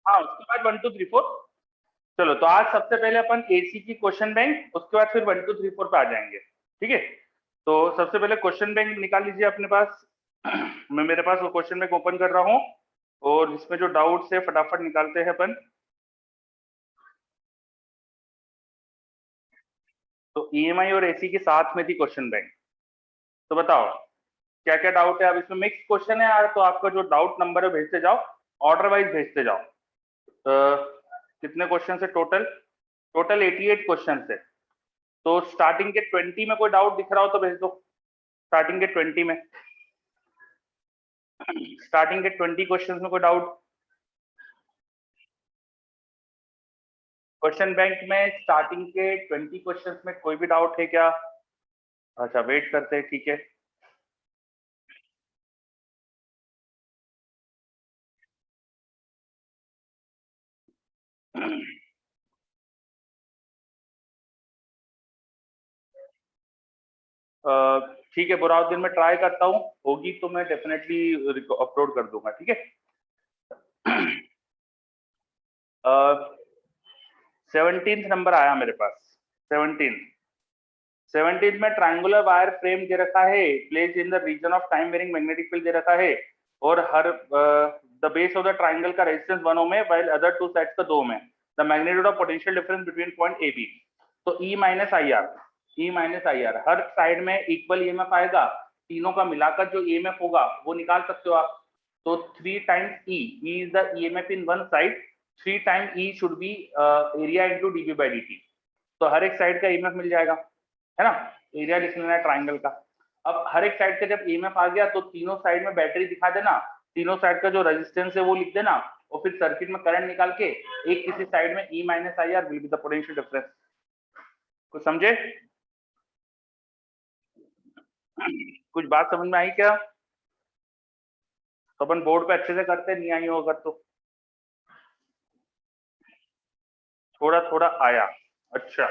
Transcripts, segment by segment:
हाँ उसके बाद 1 2 3 4। चलो तो आज सबसे पहले अपन एसी की क्वेश्चन बैंक, उसके बाद फिर 1 2 3 4 पे आ जाएंगे, ठीक है। तो सबसे पहले क्वेश्चन बैंक निकाल लीजिए अपने पास। मैं मेरे पास वो क्वेश्चन बैंक ओपन कर रहा हूँ और इसमें जो डाउट्स है फटाफट निकालते हैं अपन। तो ईएमआई और एसी के साथ में थी क्वेश्चन बैंक। तो बताओ क्या क्या डाउट है। अब इसमें मिक्स क्वेश्चन है यार, तो आपका जो डाउट नंबर है भेजते जाओ, ऑर्डर वाइज भेजते जाओ। कितने क्वेश्चन है टोटल? टोटल 88 क्वेश्चन है। तो स्टार्टिंग के 20 में कोई डाउट दिख रहा हो तो भेज दो। स्टार्टिंग के 20 में, स्टार्टिंग के 20 क्वेश्चन में कोई डाउट? क्वेश्चन बैंक में स्टार्टिंग के 20 क्वेश्चन में कोई भी डाउट है क्या? अच्छा वेट करते हैं, ठीक है। ठीक है बुराउद्दीन, मैं ट्राई करता हूँ, होगी तो मैं डेफिनेटली अपलोड कर दूंगा, ठीक है। 17 नंबर आया मेरे पास। 17 17 में ट्रायंगुलर वायर फ्रेम दे रखा है, place in the region of time varying magnetic field दे रखा है, और हर the base of the triangle का रेजिस्टेंस 1 ओम है, व्हाइल अदर टू साइड्स का 2 ओम है। The magnitude of potential difference between point A B. तो E minus I R, E minus I R, हर साइड में इक्वल ईएमएफ आएगा, तीनों का मिलाकर जो ईएमएफ होगा वो निकाल सकते हो आप। तो 3 times E, E is the EMF in one side, 3 time E should be area into DB by DT. तो हर एक साइड का ईएमएफ मिल जाएगा, है ना। एरिया लिख लेना है ट्राइंगल का। अब हर एक साइड का जब ईएमएफ आ गया तो तीनों साइड में बैटरी दिखा देना, तीनों साइड का जो रेजिस्टेंस है वो लिख देना, और फिर सर्किट में करंट निकाल के एक किसी साइड में E minus I R will be the potential difference. कुछ समझे? कुछ बात समझ में आई क्या? तो अपन बोर्ड पे अच्छे से करते, नहीं आई हो अगर तो थोड़ा थोड़ा आया। अच्छा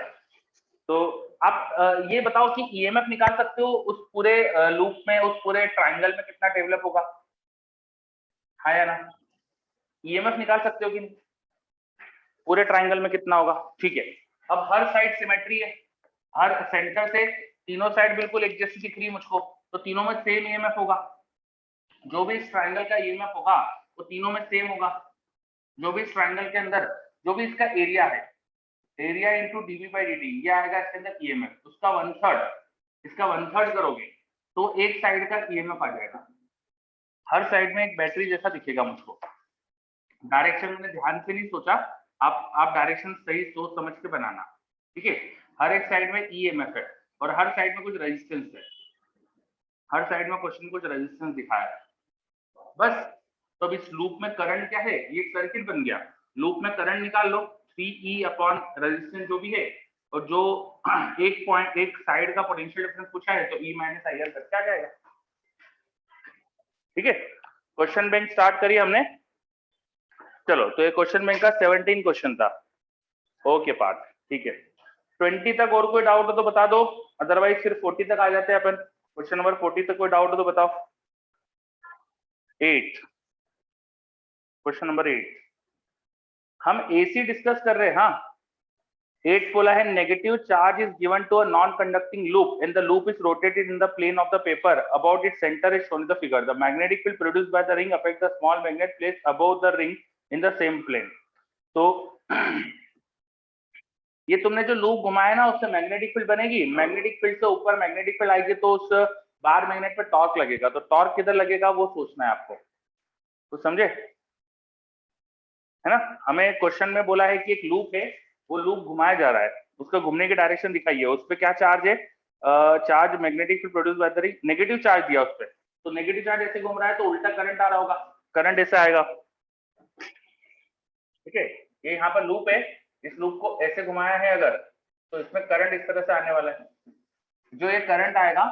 तो आप ये बताओ कि ईएमएफ निकाल सकते हो उस पूरे लूप में, उस पूरे ट्राइंगल में कितना डेवलप होगा? हाँ या ना? ईएमएफ निकाल सकते हो कि नहीं? पूरे ट्राइंगल में कितना होगा? ठीक है। अब हर साइड सिमेट्री है, हर सेंटर से तीनों साइड बिल्कुल एक जैसी दिख रही है मुझको, तो तीनों में सेम ईएमएफ होगा। जो भी इस ट्राइंगल का ईएमएफ होगा वो तीनों में सेम होगा। जो भी इस ट्राइंगल के अंदर, जो भी इसका एरिया है, area into DV by D, ये आएगा इसके अंदर ईएमएफ, उसका 1/3, इसका 1/3 करोगे तो एक साइड का ईएमएफ आ जाएगा। हर साइड में एक बैटरी जैसा दिखेगा मुझको। डायरेक्शन मैंने ध्यान से नहीं सोचा, आप डायरेक्शन सही सोच समझ के बनाना, ठीक है। हर एक साइड में ईएमएफ है और हर साइड में कुछ रेजिस्टेंस है, हर साइड में क्वेश्चन कुछ रेजिस्टेंस दिखाया है बस। तो अब इस लूप में करंट क्या है, ये सर्किट बन गया। लूप में करंट निकाल लो, 3E अपॉन रेजिस्टेंस जो भी है, और जो एक पॉइंट एक साइड का पोटेंशियल डिफरेंस पूछा है तो E माइनस आई आर करके आ जाएगा, ठीक है। क्वेश्चन बैंक स्टार्ट करिए हमने। चलो तो ये क्वेश्चन बैंक का 17 क्वेश्चन था, ओके पार्ट, ठीक है। 20 तक और कोई डाउट हो तो बता दो, अदरवाइज सिर्फ 40 तक आ जाते हैं अपन। क्वेश्चन नंबर 40 तक कोई डाउट हो तो बताओ। 8, क्वेश्चन नंबर 8 हम एसी डिस्कस कर रहे हैं। हाँ 8 बोला है, negative charge is given to a non conducting loop and the loop is rotated in the plane of the paper about its centre is shown in the figure. The magnetic field produced by the ring affect the small magnet placed above the ring in the same plane. तो ये तुमने जो loop घुमाया ना उससे magnetic field बनेगी, magnetic field से ऊपर मैग्नेटिक फील्ड आएगी तो उस बार मैग्नेट पे टॉर्क लगेगा, तो टॉर्क किधर लगेगा वो सोचना है आपको, तो समझे, है ना। हमें क्वेश्चन में बोला है कि एक लूप है, वो लूप घुमाया जा रहा है, उसका घूमने की डायरेक्शन दिखाई है, उस पर क्या चार्ज है, charge magnetic field produce by the ring, negative charge दिया उस पर, तो नेगेटिव चार्ज ऐसे घूम रहा है तो उल्टा करंट आ रहा होगा, करंट ऐसे आएगा, ठीक है। ये यहाँ पर लूप है, इस लूप को ऐसे घुमाया है अगर, तो इसमें करंट इस तरह से आने वाला है। जो ये करंट आएगा,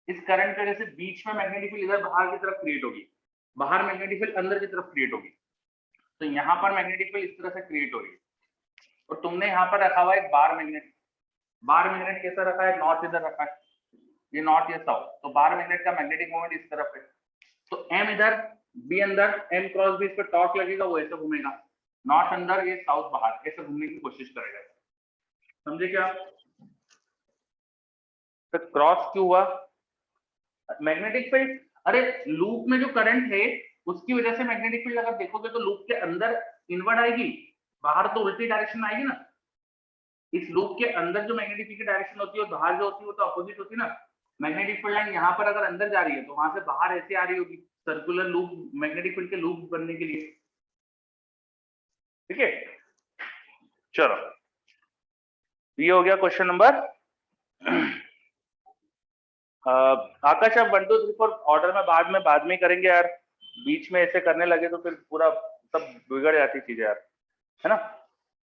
इस करंट की वजह से बीच में मैग्नेटिक फील्ड इधर बाहर की तरफ क्रिएट होगी, बाहर मैग्नेटिक फील्ड अंदर की तरफ क्रिएट होगी, तो यहाँ पर मैग्नेटिक फील्ड इस तरह से क्रिएट हो रही है। और तुमने यहाँ पर रखा हुआ एक बार मैग्नेट, बार मैग्नेट कैसा रखा है, नॉर्थ इधर रखा है, ये नॉर्थ ये साउथ, तो बार मैग्नेट का मैग्नेटिक मोमेंट इस तरफ है, तो एम इधर बी अंदर, एम क्रॉस बी इस पर टॉर्क लगेगा, वो ऐसे घूमेगा, नॉर्थ अंदर, ये साउथ बाहर, ऐसे घूमने की कोशिश करेगा। समझे क्या? तो क्रॉस क्यों हुआ? मैग्नेटिक फील्ड, अरे लूप में जो करंट है उसकी वजह से मैग्नेटिक फील्ड अगर देखोगे तो लूप के अंदर इनवर्ड आएगी, बाहर तो उल्टी डायरेक्शन आएगी ना। इस लूप के अंदर जो मैग्नेटिक फील्ड की डायरेक्शन होती है और बाहर जो होती है वो तो अपोजिट होती है ना। मैग्नेटिक फील्ड लाइन यहाँ पर अगर अंदर जा रही है तो वहां से बाहर ऐसे आ रही होगी, सर्कुलर लूप, मैग्नेटिक फील्ड के लूप बनने के लिए। ठीक है, चलो ये हो गया क्वेश्चन नंबर। आकाश, अब 1 2 3 4 ऑर्डर में बाद में करेंगे यार, बीच में ऐसे करने लगे तो फिर पूरा सब बिगड़ जाती चीजें यार, है ना।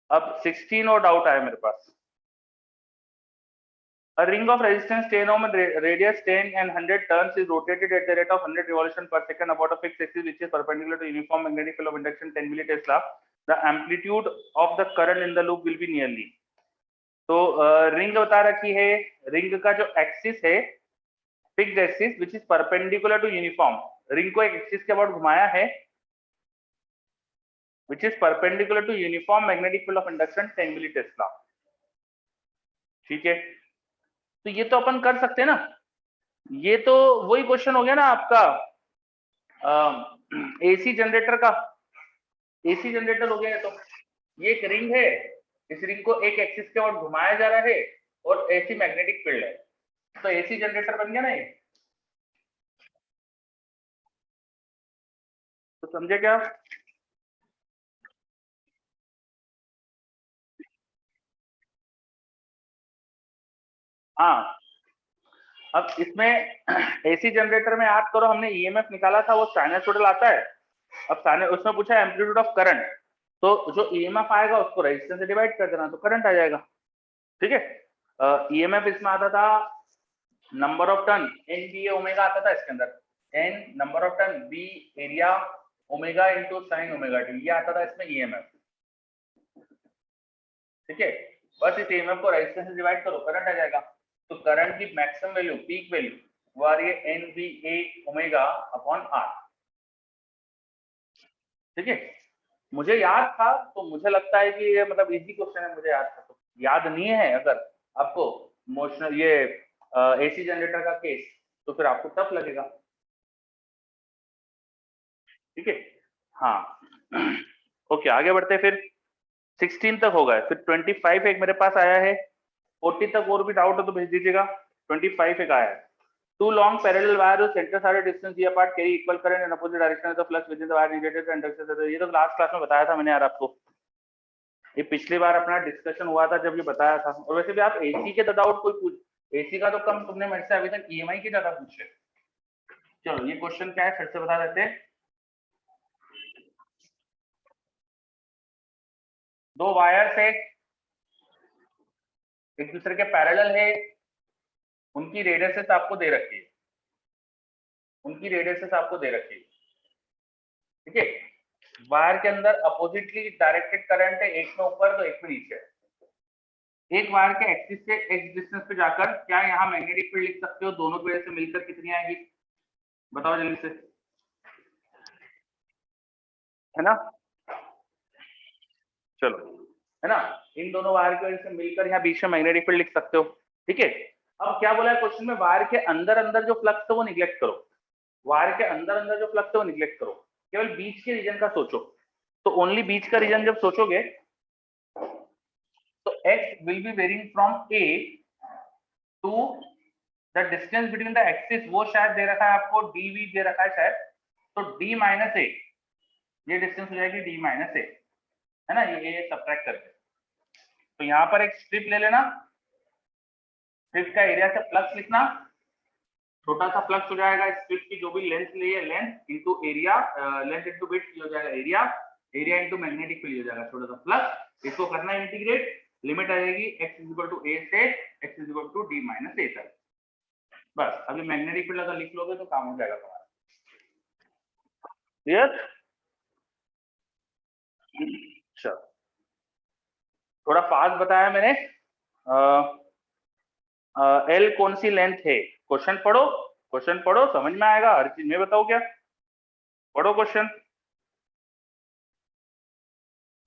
अब 16 और डाउट आया मेरे पास। A ring of resistance 10 ohm and radius 10 and 100 turns is rotated at the rate of 100 revolution per second about a fixed axis which is perpendicular to uniform magnetic field of induction 10 millitesla. The amplitude of the current in the loop will be nearly. तो ring बता रखी है, ring का जो axis है fixed axis which is perpendicular to uniform, ring को एक axis के अबाउट घुमाया है which is perpendicular to uniform magnetic field of induction 10 millitesla. ठीक है, तो ये तो अपन कर सकते हैं ना, ये तो वही क्वेश्चन हो गया ना आपका एसी जनरेटर का। एसी जनरेटर हो गया है, तो ये एक रिंग है, इस रिंग को एक एक्सिस के ओर घुमाया जा रहा है और एसी मैग्नेटिक फील्ड है, तो एसी जनरेटर बन गया ना ये। तो समझे क्या? हाँ, अब इसमें एसी जनरेटर में याद करो हमने ईएमएफ निकाला था, वो साइनसोइडल आता है। अब उसमें पूछा है एम्पलीट्यूड ऑफ करंट, तो जो ईएमएफ आएगा उसको रेजिस्टेंस से डिवाइड कर देना तो करंट आ जाएगा। ठीक है, ईएमएफ इसमें आता था number of turn, N B omega आता था इसके अंदर, N number of turn, B area, omega into sine omega T, ये आता था इसमें ईएमएफ। ठीक है, बस इस ईएमएफ को रेजिस्टेंस से डिवाइड करो, करंट आ जाएगा। तो करंट की मैक्सिमम वैल्यू, पीक वैल्यू वो आ रही है N B A omega upon R. ठीक है, मुझे याद था तो मुझे लगता है कि ये मतलब इजी क्वेश्चन है, मुझे याद था। तो याद नहीं है अगर आपको मोशनल ये एसी जनरेटर का केस, तो फिर आपको टफ लगेगा। ठीक है, हाँ ओके आगे बढ़ते हैं फिर। 16 तक हो गए, फिर 25 एक मेरे पास आया है, 40 तक और भी डाउट हो तो भेज दीजिएगा। 25 एक आया है, two long parallel wires whose centers are a distance d apart carry equal current in opposite direction of the flux within the wire negated and inductance। ये तो लास्ट क्लास में बताया था मैंने यार आपको, ये पिछली बार अपना डिस्कशन हुआ था जब ये बताया था। और वैसे भी आप एसी के तो डाउट कोई पूछ, एसी का तो कम तुमने मेरे से अभी तक ईएमआई के ज्यादा पूछे। चलो ये क्वेश्चन क्या है फिर से बता देते हैं। दो वायर से एक दूसरे के पैरेलल है, उनकी रेडियसेस आपको दे रखी है, उनकी रेडियसेस आपको दे रखी है। ठीक है, वायर के अंदर अपोजिटली डायरेक्टेड करंट है, एक में ऊपर तो एक में नीचे। एक वायर के एक्सिस से एक्स डिस्टेंस पे जाकर क्या यहाँ मैग्नेटिक फील्ड लिख सकते हो, दोनों की वजह से मिलकर कितनी आएगी बताओ जल्दी से, है ना। चलो, है ना, इन दोनों वायर की वजह से मिलकर यहाँ बीच में मैग्नेटिक फील्ड लिख सकते हो। ठीक है, अब क्या बोला है क्वेश्चन में, वायर के अंदर अंदर जो फ्लक्स है वो निग्लेक्ट करो, वायर के अंदर अंदर जो फ्लक्स है वो निग्लेक्ट करो, केवल बीच के रीजन का सोचो। तो ओनली बीच का रीजन जब सोचोगे तो x will be varying from a to the distance between the axis, वो शायद दे रखा है आपको dv दे रखा है शायद, तो d माइनस a, ये डिस्टेंस हो जाएगी d माइनस a, है ना, ये सब्ट्रैक्ट करके। तो यहाँ पर एक स्ट्रिप ले लेना, स्ट्रिप का एरिया से फ्लक्स लिखना, छोटा सा फ्लक्स हो जाएगा, स्ट्रिप की जो भी लेंथ ली है length into area, length into width हो जाएगा area, area into magnetic field हो जाएगा छोटा सा फ्लक्स। इसको करना है इंटीग्रेट, लिमिट आ जाएगी x is equal to a से x is equal to d minus a तक। बस अभी मैग्नेटिक फील्ड अगर लिख लोगे तो काम हो जाएगा तुम्हारा। क्लियर? चलो थोड़ा फास्ट बताया मैंने। एल कौन सी लेंथ है, क्वेश्चन पढ़ो, क्वेश्चन पढ़ो समझ में आएगा हर चीज में, बताओ क्या, पढ़ो question.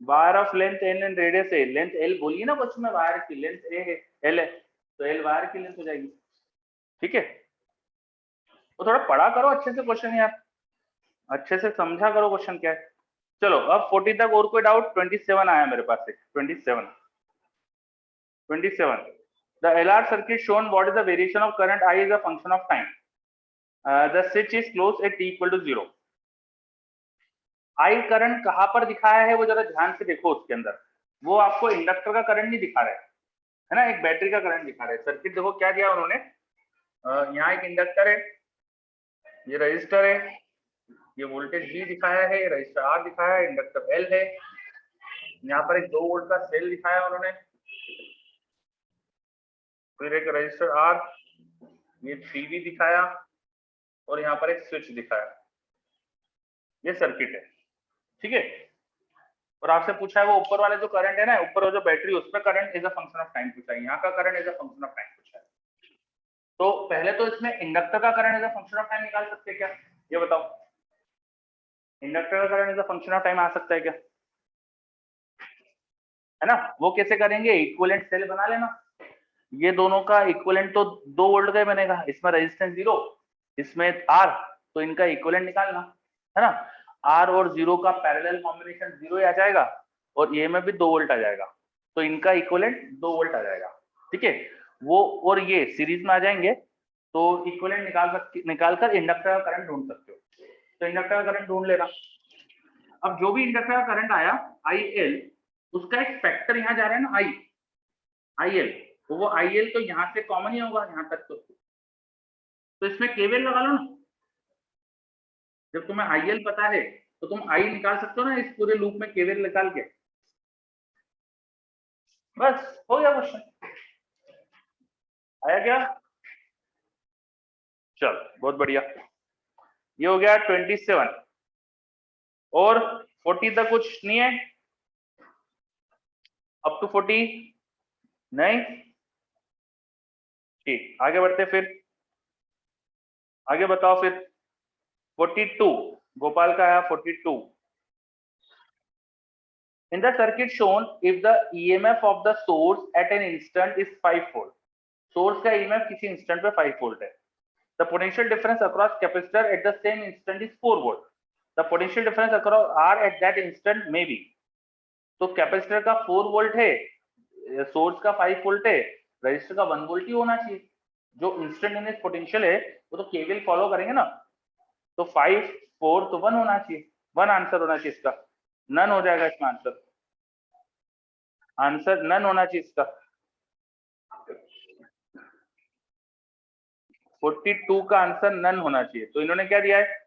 Wire of length L and radius A, length L बोलिए ना क्वेश्चन में, वायर की लेंथ ए है, एल है, तो एल वायर की लेंथ हो जाएगी। ठीक है, तो थोड़ा पढ़ा करो अच्छे से क्वेश्चन यार, अच्छे से समझा करो क्वेश्चन क्या है। चलो अब 40 तक और कोई डाउट? 27 आया मेरे पास से, 27 the LR circuit shown what is the variation of current I is a function of time. The switch is closed at t equal to 0. I current कहां पर दिखाया है वो जरा ध्यान से देखो, उसके अंदर वो आपको इंडक्टर का करंट नहीं दिखा रहा है ना, एक बैटरी का करंट दिखा रहा है। सर्किट देखो क्या दिया उन्होंने, यहाँ एक इंडक्टर है, ये रजिस्टर है, ये वोल्टेज V दिखाया है, रजिस्टर R दिखाया है, इंडक्टर L है, यहाँ पर एक 2 वोल्ट का सेल दिखाया उन्होंने, फिर एक रजिस्टर R, ये 3V दिखाया, और यहाँ पर एक स्विच दिखाया। ये सर्किट है, ठीक है। और आपसे पूछा है वो ऊपर वाले जो करंट है ना, ऊपर वो जो बैटरी, उस पर current is a function of time पूछा है, यहाँ का current is a function of time पूछा है। तो पहले तो इसमें इंडक्टर का current is a function of time निकाल सकते हैं क्या, ये बताओ? इंडक्टर का current is a function of time आ सकता है क्या? है ना, वो कैसे करेंगे? इक्विवेलेंट सेल बना लेना, ये दोनों का इक्विवेलेंट तो 2 वोल्ट का ही बनेगा, इसमें रेजिस्टेंस 0, इसमें R, तो इनका इक्विवेलेंट निकालना, है ना। R और 0 का पैरेलल कॉम्बिनेशन 0 ही आ जाएगा, और ये में भी 2 वोल्ट आ जाएगा, तो इनका इक्विवेलेंट 2 वोल्ट आ जाएगा, ठीक है। वो और ये सीरीज में आ जाएंगे, तो इक्विवेलेंट निकालकर इंडक्टर का करंट ढूंढ सकते हो। तो इंडक्टर का करंट ढूंढ लेना। अब जो भी इंडक्टर का करंट आया IL, उसका एक फैक्टर यहाँ जा रहा है ना, IL, तो वो IL तो यहाँ से कॉमन ही होगा यहाँ तक, तो इसमें केवीएल लगा लो ना। जब तुम्हें IL पता है तो तुम I निकाल सकते हो ना इस पूरे लूप में केवीएल निकाल के, बस हो गया क्वेश्चन। आया क्या? चल बहुत बढ़िया, ये हो गया 27। और 40 तक कुछ नहीं है, अप टू 40 नहीं? ठीक, आगे बढ़ते फिर, आगे बताओ फिर। 42 गोपाल का आया, 42। In the circuit shown, if the EMF of the source at an instant is 5 volt, source का EMF किसी instant पे 5 volt है, the potential difference across capacitor at the same instant is 4 volt. The potential difference across R at that instant may be, तो capacitor का 4 volt है, source का 5 volt है, register का 1 वोल्ट ही होना चाहिए। जो इंस्टेंटेनियस पोटेंशियल है वो तो केवीएल फॉलो करेंगे ना, तो 5 4 तो 1 होना चाहिए, 1 आंसर होना चाहिए इसका, नन हो जाएगा इसका आंसर, आंसर नन होना चाहिए इसका। 42 का आंसर नन होना चाहिए, तो इन्होंने क्या दिया है?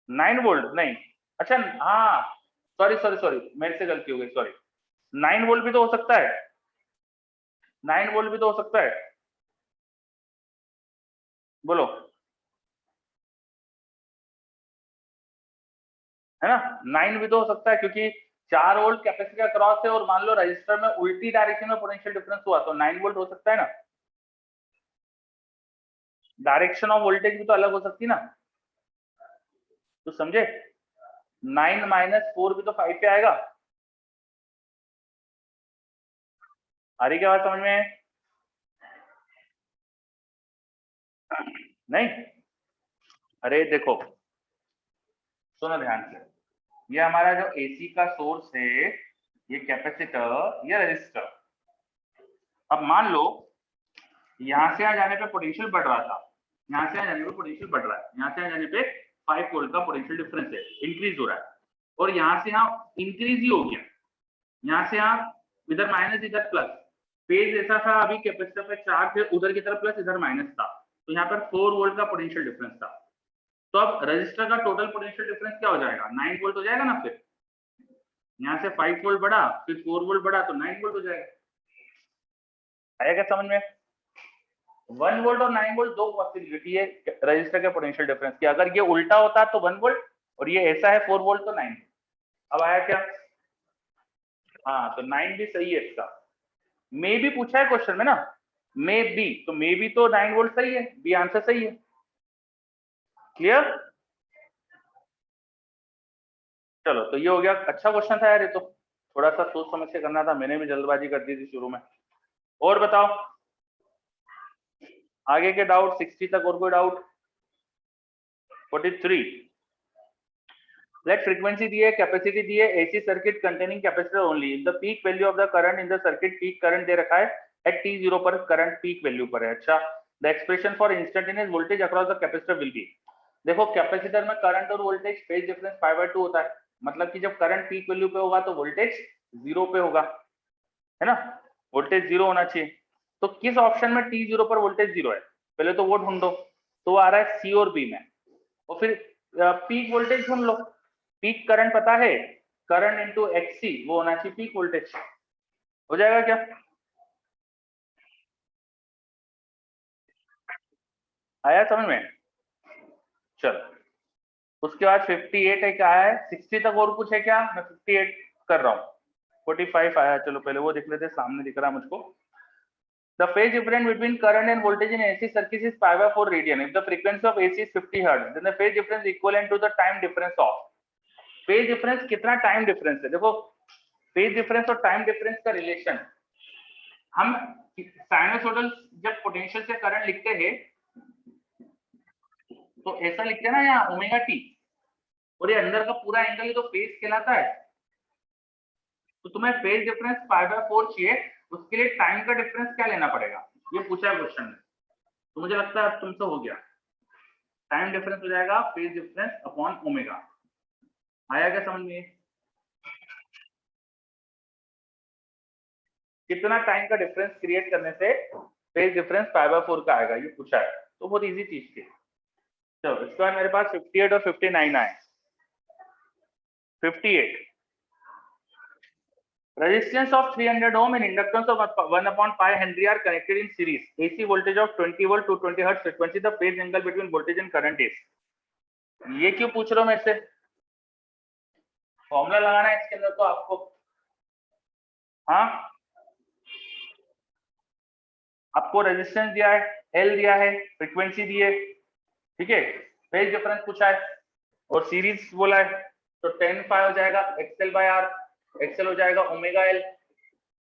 9 वोल्ट नहीं, अच्छा हाँ, सॉरी सॉरी सॉरी, मेरे से गलती हो गई, सॉरी। 9 वोल्ट भी तो हो सकता है, 9 वोल्ट भी तो हो सकता है, बोलो, है ना। 9 भी तो हो सकता है, क्योंकि 4 वोल्ट कैपेसिटर का क्रॉस है, और मान लो रजिस्टर में उल्टी डायरेक्शन में पोटेंशियल डिफरेंस हुआ, तो 9 वोल्ट हो सकता है ना। डायरेक्शन ऑफ वोल्टेज भी तो अलग हो सकती है ना, तो समझे। 9 माइनस 4 भी तो 5 पे आएगा। आ रही क्या बात समझ में? नहीं, अरे देखो सुनो ध्यान से, ये हमारा जो एसी का सोर्स है, ये कैपेसिटर, ये रजिस्टर। अब मान लो यहाँ से यहाँ जाने पे पोटेंशियल बढ़ रहा था, यहाँ से यहाँ जाने पे पोटेंशियल बढ़ रहा है, यहाँ से यहाँ जाने पे 5 वोल्ट का पोटेंशियल डिफरेंस है, इंक्रीज हो रहा है, और यहाँ से यहाँ इंक्रीज ही हो गया, यहाँ से यहाँ इधर माइनस इधर प्लस, फेज ऐसा था, अभी कैपेसिटर पे चार्ज है, उधर की तरफ प्लस इधर माइनस था, तो यहाँ पर 4 वोल्ट का पोटेंशियल डिफरेंस था। तो अब रजिस्टर का टोटल पोटेंशियल डिफरेंस क्या हो जाएगा? 9 वोल्ट हो जाएगा ना। फिर यहाँ से 5 वोल्ट बढ़ा, फिर 4 वोल्ट बढ़ा, तो 9 वोल्ट हो जाएगा। आया क्या समझ में? 1 वोल्ट और 9 वोल्ट दो पॉसिबिलिटी है रजिस्टर के पोटेंशियल डिफरेंस की। अगर ये उल्टा होता तो 1 वोल्ट, और ये ऐसा है 4 वोल्ट, तो 9। अब आया क्या? हाँ, तो 9 भी सही है इसका। मे भी पूछा है क्वेश्चन में ना, मे बी, तो मे बी तो 9 वोल्ट सही है, बी आंसर सही है। क्लियर? चलो, तो ये हो गया, अच्छा क्वेश्चन था यार ये तो। थोड़ा सा सोच समझ के करना था, मैंने भी जल्दबाजी कर दी थी शुरू में। और बताओ आगे के डाउट 60 तक, और कोई डाउट? 43 लेट फ्रीक्वेंसी दी है, कैपेसिटी दी है, AC circuit containing capacitor only, the peak value of the current in the circuit, peak current दे रखा है एट t0 पर, करंट पीक वैल्यू पर है। अच्छा, the expression for instantaneous voltage across the capacitor will be, देखो capacitor में current और वोल्टेज फेज डिफरेंस π/2 होता है, मतलब कि जब करंट पीक वैल्यू पे होगा तो वोल्टेज 0 पे होगा, है ना, वोल्टेज 0 होना चाहिए। तो किस ऑप्शन में t0 पर वोल्टेज 0 है, पहले तो वो ढूंढो, तो आ रहा है सी और बी में। और फिर पीक वोल्टेज ढूंढ लो, पीक करंट पता है, करंट इंटू एक्सी वो होना चाहिए पीक वोल्टेज, हो जाएगा क्या? आया समझ में? चलो उसके बाद 58 है, क्या है 60 तक और कुछ है क्या? मैं 58 कर रहा हूँ, 45 आया, चलो पहले वो देख लेते, सामने दिख रहा है मुझको। The phase difference between current and voltage in AC circuit is π/4 radian. If the frequency of AC is 50 Hz, then the phase difference equivalent to the time difference of, phase difference कितना time difference है? देखो phase difference और time difference का relation, हम sinusoidal जब potential से current लिखते हैं तो ऐसा लिखते हैं ना, यहाँ ओमेगा टी, और ये अंदर का पूरा एंगल ही तो फेज कहलाता है। तो तुम्हें फेज डिफरेंस π/4 चाहिए, उसके लिए टाइम का डिफरेंस क्या लेना पड़ेगा, ये पूछा है क्वेश्चन में, तो मुझे लगता है अब तुमसे हो गया। टाइम डिफरेंस हो जाएगा फेज डिफरेंस अपॉन ओमेगा। आया क्या समझ में? कितना टाइम का डिफरेंस क्रिएट करने से फेज डिफरेंस π/4 का आएगा, ये पूछा है, तो बहुत इजी चीज थी। चलो इसके बाद मेरे पास 58 और 59 आए। 58, resistance of 300 ohm and inductance of 1/pi Henry are connected in series. AC voltage of 20 volt to 20 hertz frequency. The phase angle between voltage and current is. ये क्यों पूछ रहे हो मेरे से? फॉर्मूला लगाना है इसके अंदर तो आपको, हाँ आपको रेजिस्टेंस दिया है, एल दिया है, फ्रीक्वेंसी दी है, ठीक है, फेज डिफरेंस पूछा है और सीरीज बोला है, तो 10 पाई हो जाएगा एक्सएल बाय आर, एक्सएल हो जाएगा ओमेगा एल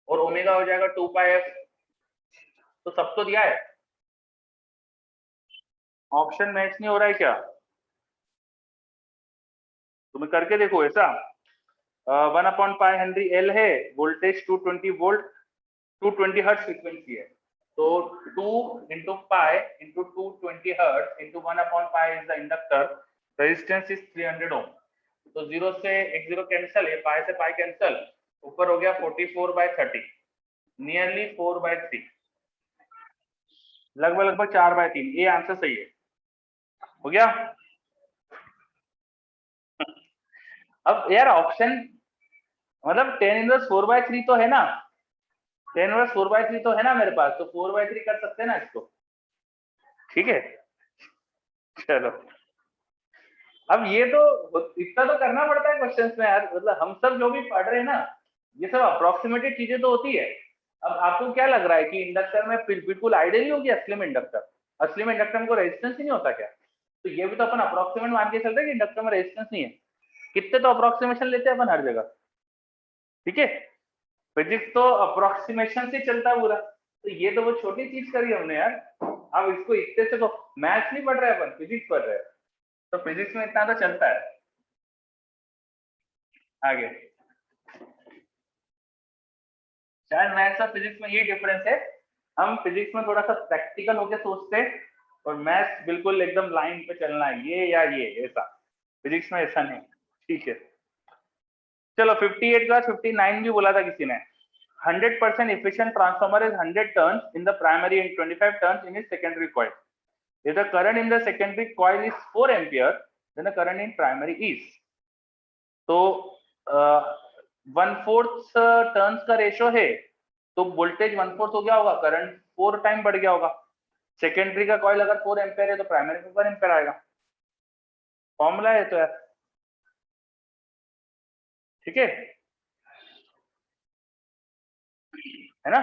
और ओमेगा हो जाएगा 2 पाई एफ। तो सब तो दिया है, ऑप्शन मैच नहीं हो रहा है क्या? तुम्हें करके देखो ऐसा, 1/पाई हेनरी एल है, वोल्टेज 220 वोल्ट, 220 हर्ट्ज फ्रीक्वेंसी है, तो 2 into pi into 220 hertz into 1/पाई is the inductor, resistance is 300 ohm, तो 0 से 1 0 कैंसिल, ये पाई से पाई कैंसिल, ऊपर हो गया 44/30, नियरली 4/3, लगभग लगभग 4/3, ये आंसर सही है, हो गया। अब यार ऑप्शन मतलब 10 इनवर्स 4/3 तो है ना, 10 इनवर्स 4/3 तो है ना मेरे पास, तो 4/3 कर सकते हैं ना इसको, ठीक है। चलो अब ये तो इतना तो करना पड़ता है क्वेश्चंस में यार, मतलब हम सब जो भी पढ़ रहे हैं ना, ये सब अप्रोक्सीमेटेड चीजें तो होती है। अब आपको क्या लग रहा है कि इंडक्टर में बिल्कुल आइडियल ही होगी असली में इंडक्टर, असली में इंडक्टर में कोई रेजिस्टेंस ही नहीं होता क्या? तो ये भी तो अपन अप्रोक्सीमेट मान के चल रहे हैं कि इंडक्टर में रेजिस्टेंस नहीं है, कितने तो अप्रोक्सीमेशन लेते हैं अपन हर जगह, ठीक है, फिजिक्स तो अप्रोक्सीमेशन से चलता है पूरा, तो ये तो वो छोटी चीज करी हमने यार। अब इसको इतने से तो मैथ्स नहीं पढ़ रहे अपन, फिजिक्स पढ़ रहे हैं, तो फिजिक्स में इतना तो चलता है। आगे शायद मैथ्स और फिजिक्स में ये डिफरेंस है, हम फिजिक्स में थोड़ा सा प्रैक्टिकल होके सोचते हैं और मैथ्स बिल्कुल एकदम लाइन पे चलना है, ये या ये ऐसा, फिजिक्स में ऐसा नहीं, ठीक है। चलो 58 का 59 भी बोला था किसी ने, 100% efficient transformer is 100 turns in the primary and 25 turns in its secondary coil. If the current in the secondary coil is 4 ampere, then the current in primary is. तो 1/4 टर्न्स का रेशो है, तो वोल्टेज 1/4 हो गया होगा, current 4 time बढ़ गया होगा। सेकेंडरी का कॉइल अगर 4 एम्पेयर है तो प्राइमरी में 1 एम्पेयर आएगा, फॉर्मूला है तो यार, ठीक है ना।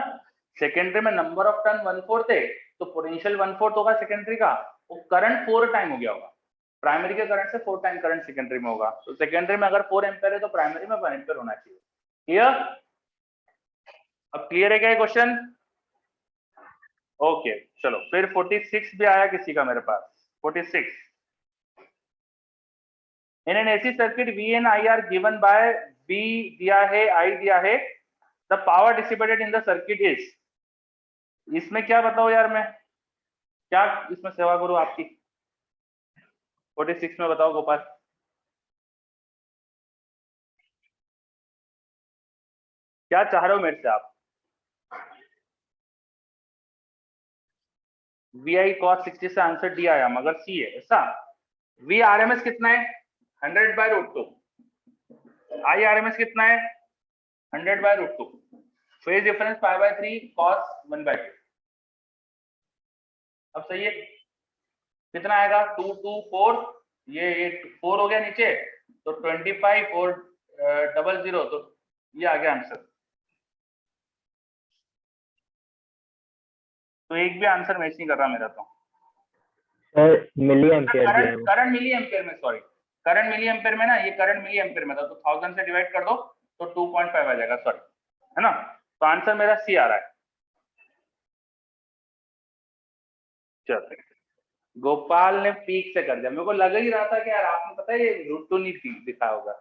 सेकेंडरी में नंबर ऑफ टर्न 1/4 थे, तो पोटेंशियल 1/4 होगा सेकेंडरी का, वो करंट 4 टाइम हो गया होगा, प्राइमरी के करंट से 4 टाइम करंट सेकेंडरी में होगा, तो सेकेंडरी में अगर 4 एम्पेयर है तो प्राइमरी में 1 एम्पेयर होना चाहिए, क्लियर? अब क्लियर है क्या क्वेश्चन? ओके चलो फिर 46 भी आया किसी का मेरे पास। 46 in an AC circuit V and I are given by B दिया है, आई दिया है, the power dissipated in the circuit is. इसमें क्या बताओ यार, मैं क्या इसमें सेवा करूं आपकी? 46 में बताओ गोपाल। क्या चाह रहे हो मेरे से आप? वी आई कॉस 60 से आंसर डी आया मगर सी है ऐसा। वी आर एम एस कितना है? 100/√2। आई आर एम एस कितना है? 100/√2। Phase difference 5/3 cos 1/2। अब सही है, कितना आएगा? 2 2 4, ये 4 हो गया नीचे, तो 25 और 00, तो ये आ गया आंसर। तो एक भी आंसर मैच नहीं कर रहा मेरा तो। सर मिली एम्पियर दिया है वो। करंट मिली एम्पियर में, सॉरी करंट मिली एम्पियर में ना, ये करंट मिली एम्पियर में था, तो 1000 से डिवाइड कर दो तो 2.5 आ जाएगा, सॉरी, है ना? तो आंसर मेरा सी आ रहा है। चलो गोपाल ने पीक से कर दिया, मेरे को लग ही रहा था कि यार आपने पता है ये √2 नहीं दिखा होगा।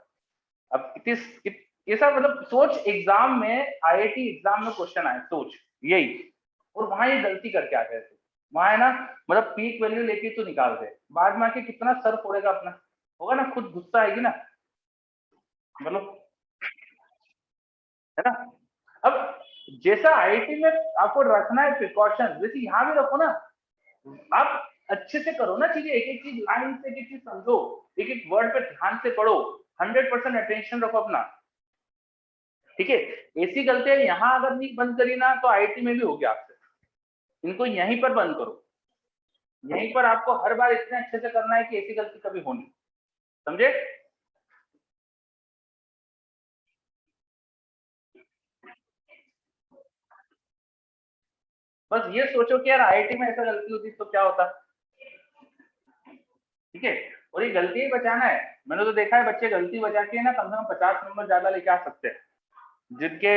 अब ये सब मतलब सोच, एग्जाम में आईआईटी एग्जाम में क्वेश्चन आए, सोच यही, और वहां ये गलती करके आ गए थे। वहां है ना, मतलब पीक वैल्यू लेके तो निकाल दे, बाद में आके कितना सर फोड़ेगा अपना, होगा ना, खुद गुस्सा आएगी ना, मतलब, है ना? अब जैसा आईआईटी में आपको रखना है प्रिकॉशन, वैसे यहाँ भी रखो ना। आप अच्छे से करो ना चीजें, एक एक चीज लाइन से, एक एक चीज समझो, एक एक वर्ड पे ध्यान से पढ़ो, 100% अटेंशन रखो अपना, ठीक है? ऐसी गलतियां यहाँ अगर नहीं बंद करी ना, तो आईआईटी में भी हो गया आपसे। इनको यहीं पर बंद करो, यहीं पर आपको हर बार इतने अच्छे से करना है कि ऐसी गलती कभी होनी, समझे? बस ये सोचो कि यार आईआईटी में ऐसा गलती होती तो क्या होता, ठीक है? और ये गलती ही बचाना है। मैंने तो देखा है बच्चे गलती बचा के ना कम से कम 50 नंबर ज्यादा लेके आ सकते हैं, जिनके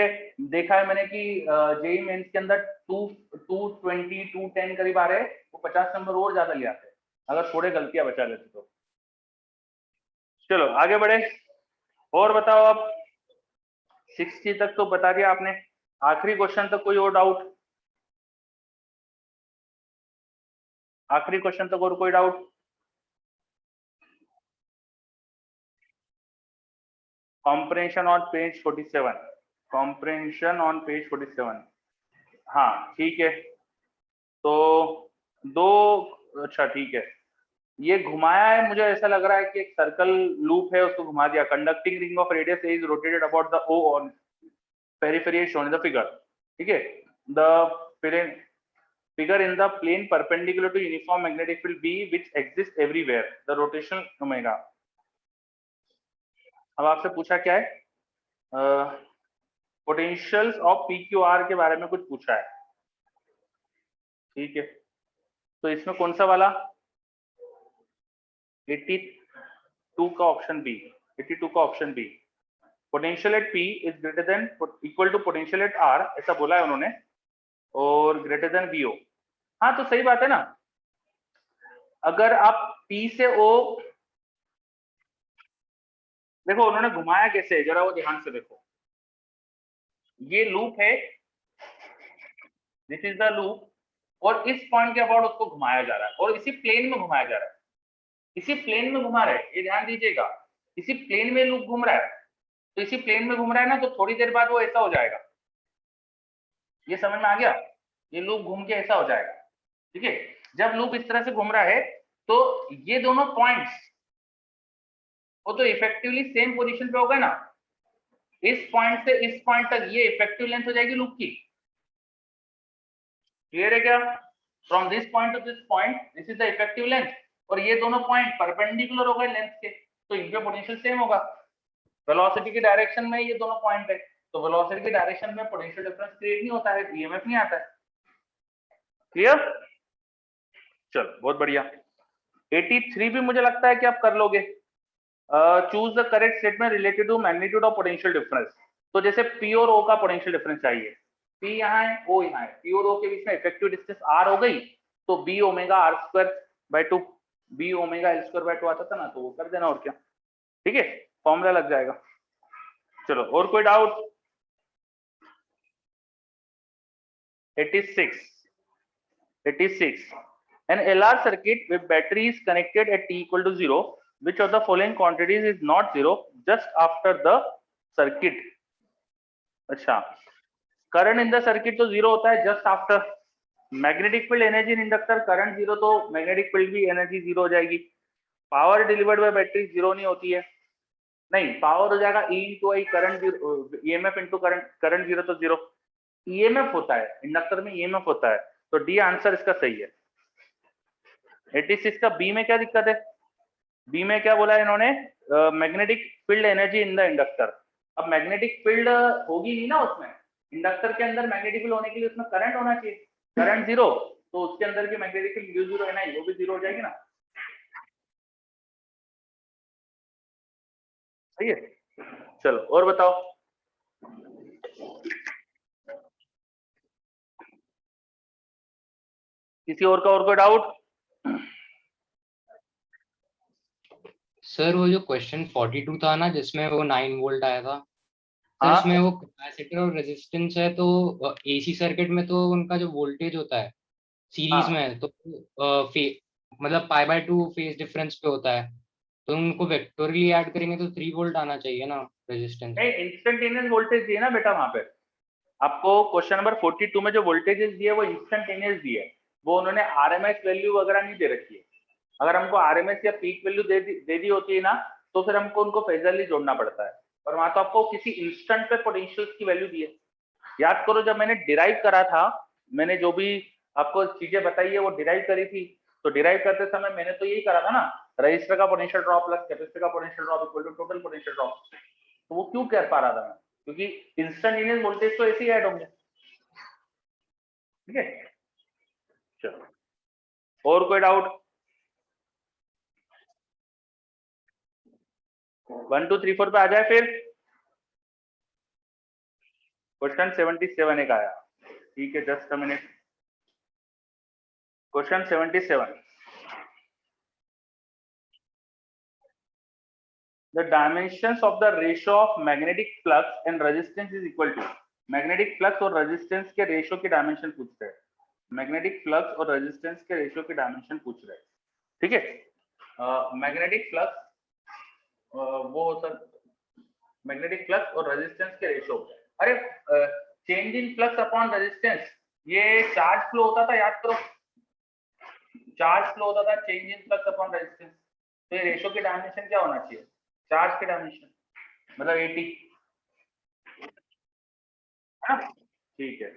देखा है मैंने कि जेई मेंस के अंदर 220 210 करीब आ रहे, वो 50 नंबर और ज्यादा ले आते अगर थोड़े गलतियां बचा लेते तो। चलो आगे बढ़े, और बताओ अब। 60 तक तो बता दिया आपने, आखिरी क्वेश्चन तक कोई और डाउट? आखिरी क्वेश्चन तक और कोई doubt? Comprehension on page 47, comprehension on page 47, हाँ ठीक है। तो दो, अच्छा ठीक है, ये घुमाया है, मुझे ऐसा लग रहा है कि एक सर्कल लूप है, उसको घुमा दिया। Conducting ring of radius is rotated about the O on periphery shown in the figure, ठीक है? द figure in the plane perpendicular to uniform magnetic field B which exists everywhere, the rotational omega। अब आपसे पूछा क्या है, potentials of PQR के बारे में कुछ पूछा है, ठीक है? तो इसमें कौन सा वाला? 82 का ऑप्शन बी, 82 का option B. Potential at P is greater than equal to potential at R, ऐसा बोला है उन्होंने, और ग्रेटर देन VO। हाँ तो सही बात है ना, अगर आप P से O, देखो उन्होंने घुमाया कैसे है, जरा वो ध्यान से देखो, ये लूप है, दिस इज द लूप, और इस पॉइंट के अबाउट उसको घुमाया जा रहा है, और इसी प्लेन में घुमाया जा रहा है, इसी प्लेन में घुमा रहा है, ये ध्यान दीजिएगा, इसी प्लेन में लूप घूम रहा है, तो इसी प्लेन में घूम रहा है ना, तो थोड़ी देर बाद वो ऐसा हो जाएगा, ये समझ में आ गया? ये लूप घूम के ऐसा हो जाएगा, ठीक है? जब लूप इस तरह से घूम रहा है तो ये दोनों पॉइंट्स वो तो इफेक्टिवली सेम पोजीशन पे होगा ना, इस पॉइंट से इस पॉइंट तक ये इफेक्टिव लेंथ हो जाएगी लूप की, क्लियर है क्या? From this point two this point this is the effective length, और ये दोनों पॉइंट परपेंडिकुलर हो गए लेंथ के, तो इनका पोटेंशियल सेम होगा। वेलोसिटी की डायरेक्शन में ये दोनों पॉइंट है, तो वेलोसिटी की डायरेक्शन में पोटेंशियल डिफरेंस क्रिएट नहीं होता है, ईएमएफ नहीं आता है, क्लियर? चलो बहुत बढ़िया। 83 भी मुझे लगता है कि आप कर लोगे। Choose the correct statement related to magnitude of potential difference. तो जैसे पी और ओ का पोटेंशियल डिफरेंस चाहिए, पी यहाँ है, ओ यहाँ है, पी और ओ के बीच में इफेक्टिव डिस्टेंस आर हो गई, तो B omega R square by 2, B omega L square by 2 आता था ना, तो वो कर देना और क्या, ठीक है, फॉर्मूला लग जाएगा। चलो और कोई doubt? 86 an LR circuit with battery is connected at t equal to 0, which of the following quantities is not 0 just after the circuit? अच्छा, करंट इन द सर्किट तो 0 होता है just after, magnetic field energy in inductor current 0, तो magnetic field भी energy 0 हो जाएगी। Power delivered by battery 0 नहीं होती है, नहीं, पावर हो जाएगा E इंटू आई, करंट ईएमएफ इंटू करंट 0 तो 0, ईएमएफ होता है इंडक्टर में, ईएमएफ होता है, तो डी आंसर इसका सही है। 86 का बी में क्या दिक्कत है? बी में क्या बोला है इन्होंने? Magnetic field energy in the inductor. अब मैग्नेटिक फील्ड होगी नहीं ना उसमें, इंडक्टर के अंदर मैग्नेटिक फील्ड होने के लिए उसमें करंट होना चाहिए, करंट 0, तो उसके अंदर की मैग्नेटिक फील्ड म्यू 0 है ना, वो भी 0 हो जाएगी ना, सही है। चलो और बताओ, किसी और का और कोई डाउट? सर वो जो क्वेश्चन 42 था ना, जिसमें वो 9 वोल्ट आया था सर, हाँ इसमें वो कैपेसिटर और रेजिस्टेंस है, तो एसी सर्किट में तो उनका जो वोल्टेज होता है सीरीज में हाँ, है, तो मतलब पाई बाय 2 फेज डिफरेंस पे होता है, तो उनको वेक्टोरली ऐड करेंगे तो 3 वोल्ट आना चाहिए ना रेजिस्टेंस। नहीं, इंस्टेंटेनियस वोल्टेज दिए ना बेटा वहां पे, आपको क्वेश्चन नंबर 42 में जो वोल्टेजेस दिए वो इंस्टेंटेनियस दिए, वो उन्होंने आरएमएस वैल्यू वगैरह नहीं दे रखी है। अगर हमको आरएमएस या पीक वैल्यू दे दी होती है ना, तो फिर हमको उनको फेजरली जोड़ना पड़ता है, और वहां तो आपको किसी इंस्टेंट पे पोटेंशियल्स की वैल्यू दी है। याद करो जब मैंने डिराइव करा था, मैंने जो भी आपको चीजें बताई है वो डिराइव करी थी, तो डिराइव करते समय मैंने तो यही करा था ना, रजिस्टर का पोटेंशियल ड्रॉप प्लस कैपेसिटर का potential drop equal to total potential drop. तो वो क्यों कर पा रहा था मैं? क्योंकि इंस्टेंटेनियस वोल्टेज तो ऐसे ही ऐड होंगे, ठीक है। चलो और कोई डाउट? 1 2 3 4 पे आ जाए फिर। क्वेश्चन 77 एक आया, ठीक है, just a minute. Question 77, the dimensions of the ratio of magnetic flux and resistance is equal to, magnetic flux और रेजिस्टेंस के रेशियो की डायमेंशन पूछ रहे हैं, मैग्नेटिक फ्लक्स और रेजिस्टेंस के रेशियो की डायमेंशन पूछ रहे हैं, ठीक है। मैग्नेटिक फ्लक्स वो सर, मैग्नेटिक फ्लक्स और रेजिस्टेंस के रेशियो, अरे change in flux upon resistance, ये चार्ज फ्लो होता था, याद करो, चार्ज फ्लो होता था change in flux upon resistance, तो ये रेशियो की डायमेंशन क्या होना चाहिए? चार्ज की डायमेंशन, मतलब 80, है ना, ठीक है।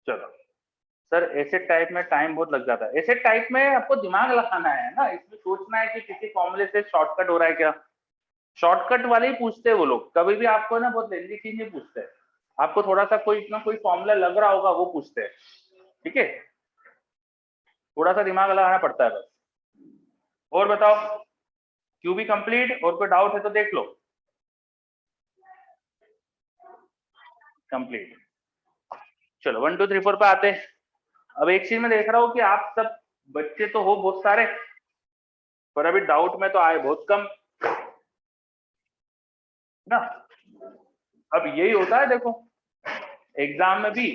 चलो सर, ऐसे टाइप में टाइम बहुत लग जाता है, ऐसे टाइप में आपको दिमाग लगाना है ना, इसमें सोचना है कि किसी फॉर्मूले से शॉर्टकट हो रहा है क्या, शॉर्टकट वाले ही पूछते हैं वो लोग, कभी भी आपको ना बहुत लेंदी चीज नहीं पूछते, आपको थोड़ा सा कोई इतना कोई फॉर्मूला लग रहा होगा वो पूछते हैं, ठीक है, थोड़ा सा दिमाग लगाना पड़ता है बस। और बताओ, क्यू बी कंप्लीट, और कोई डाउट है तो देख लो। कंप्लीट, चलो 1 2 3 4 पे आते हैं। अब एक चीज मैं देख रहा हूँ कि आप सब बच्चे तो हो बहुत सारे, पर अभी डाउट में तो आए बहुत कम ना। अब यही होता है, देखो एग्जाम में भी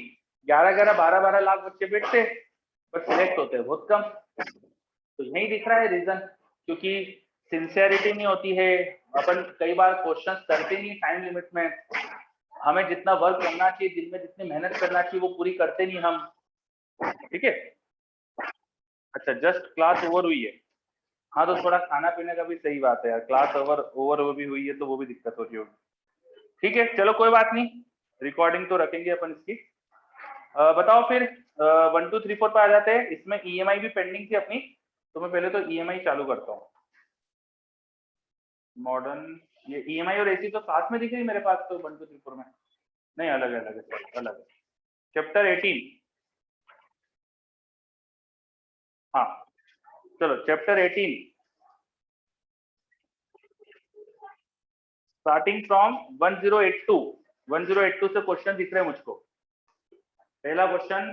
11 11 12 12 लाख बच्चे बैठते, पर सिलेक्ट होते हैं बहुत कम, तो यही दिख रहा है रीजन, क्योंकि सिंसियरिटी नहीं होती है, अपन कई बार क्वेश्चंस करते नहीं टाइम लिमिट में, हमें जितना वर्क करना चाहिए, दिन में जितनी मेहनत करना चाहिए वो पूरी करते नहीं हम, ठीक है। अच्छा, जस्ट क्लास ओवर हुई है, हाँ तो थोड़ा खाना पीने का भी सही बात है यार, क्लास ओवर भी हुई है तो वो भी दिक्कत हो रही होगी, ठीक है, चलो कोई बात नहीं, रिकॉर्डिंग तो रखेंगे अपन इसकी। बताओ फिर 1 2 3 4 पे आ जाते हैं, इसमें ईएमआई भी पेंडिंग थी अपनी, तो मैं पहले तो ईएमआई चालू करता हूँ। मॉडर्न, ये ईएमआई और एसी तो साथ में दिख रही मेरे पास, तो 1 2 3 4 में नहीं, अलग है, अलग है, अलग है। चैप्टर 18, हाँ चलो चैप्टर 18, स्टार्टिंग फ्रॉम 1082 से क्वेश्चन दिख रहे हैं मुझको। पहला क्वेश्चन,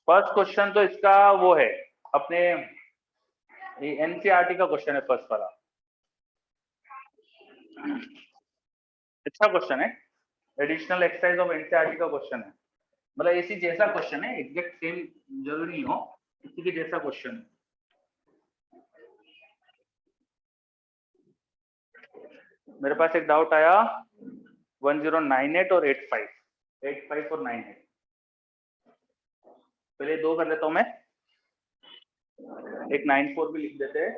फर्स्ट क्वेश्चन तो इसका वो है अपने एनसीईआरटी का क्वेश्चन है फर्स्ट वाला। अच्छा क्वेश्चन है, एडिशनल एक्सरसाइज ऑफ एनसीईआरटी का क्वेश्चन है, मतलब इसी जैसा क्वेश्चन है, एग्जैक्ट सेम जरूरी नहीं हो, इसी के जैसा क्वेश्चन है। मेरे पास एक डाउट आया 1098 और 85 और 98, पहले दो कर लेता हूं मैं, एक 94 भी लिख देते हैं।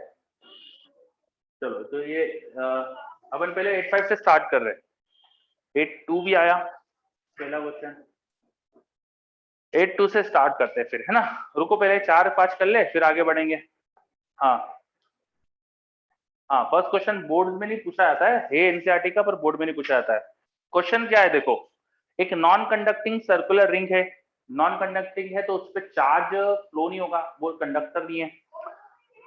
चलो तो ये अपन पहले 85 से स्टार्ट कर रहे हैं। 82 भी आया पहला क्वेश्चन, 82 से स्टार्ट करते हैं फिर, है ना। रुको पहले 4-5 कर ले फिर आगे बढ़ेंगे। हाँ हाँ, फर्स्ट क्वेश्चन बोर्ड में नहीं पूछा जाता है एनसीईआरटी का, पर बोर्ड में नहीं पूछा जाता है। क्वेश्चन क्या है देखो, एक नॉन कंडक्टिंग सर्कुलर रिंग है, नॉन कंडक्टिंग है तो उस पर चार्ज फ्लो नहीं होगा, वो कंडक्टर नहीं है।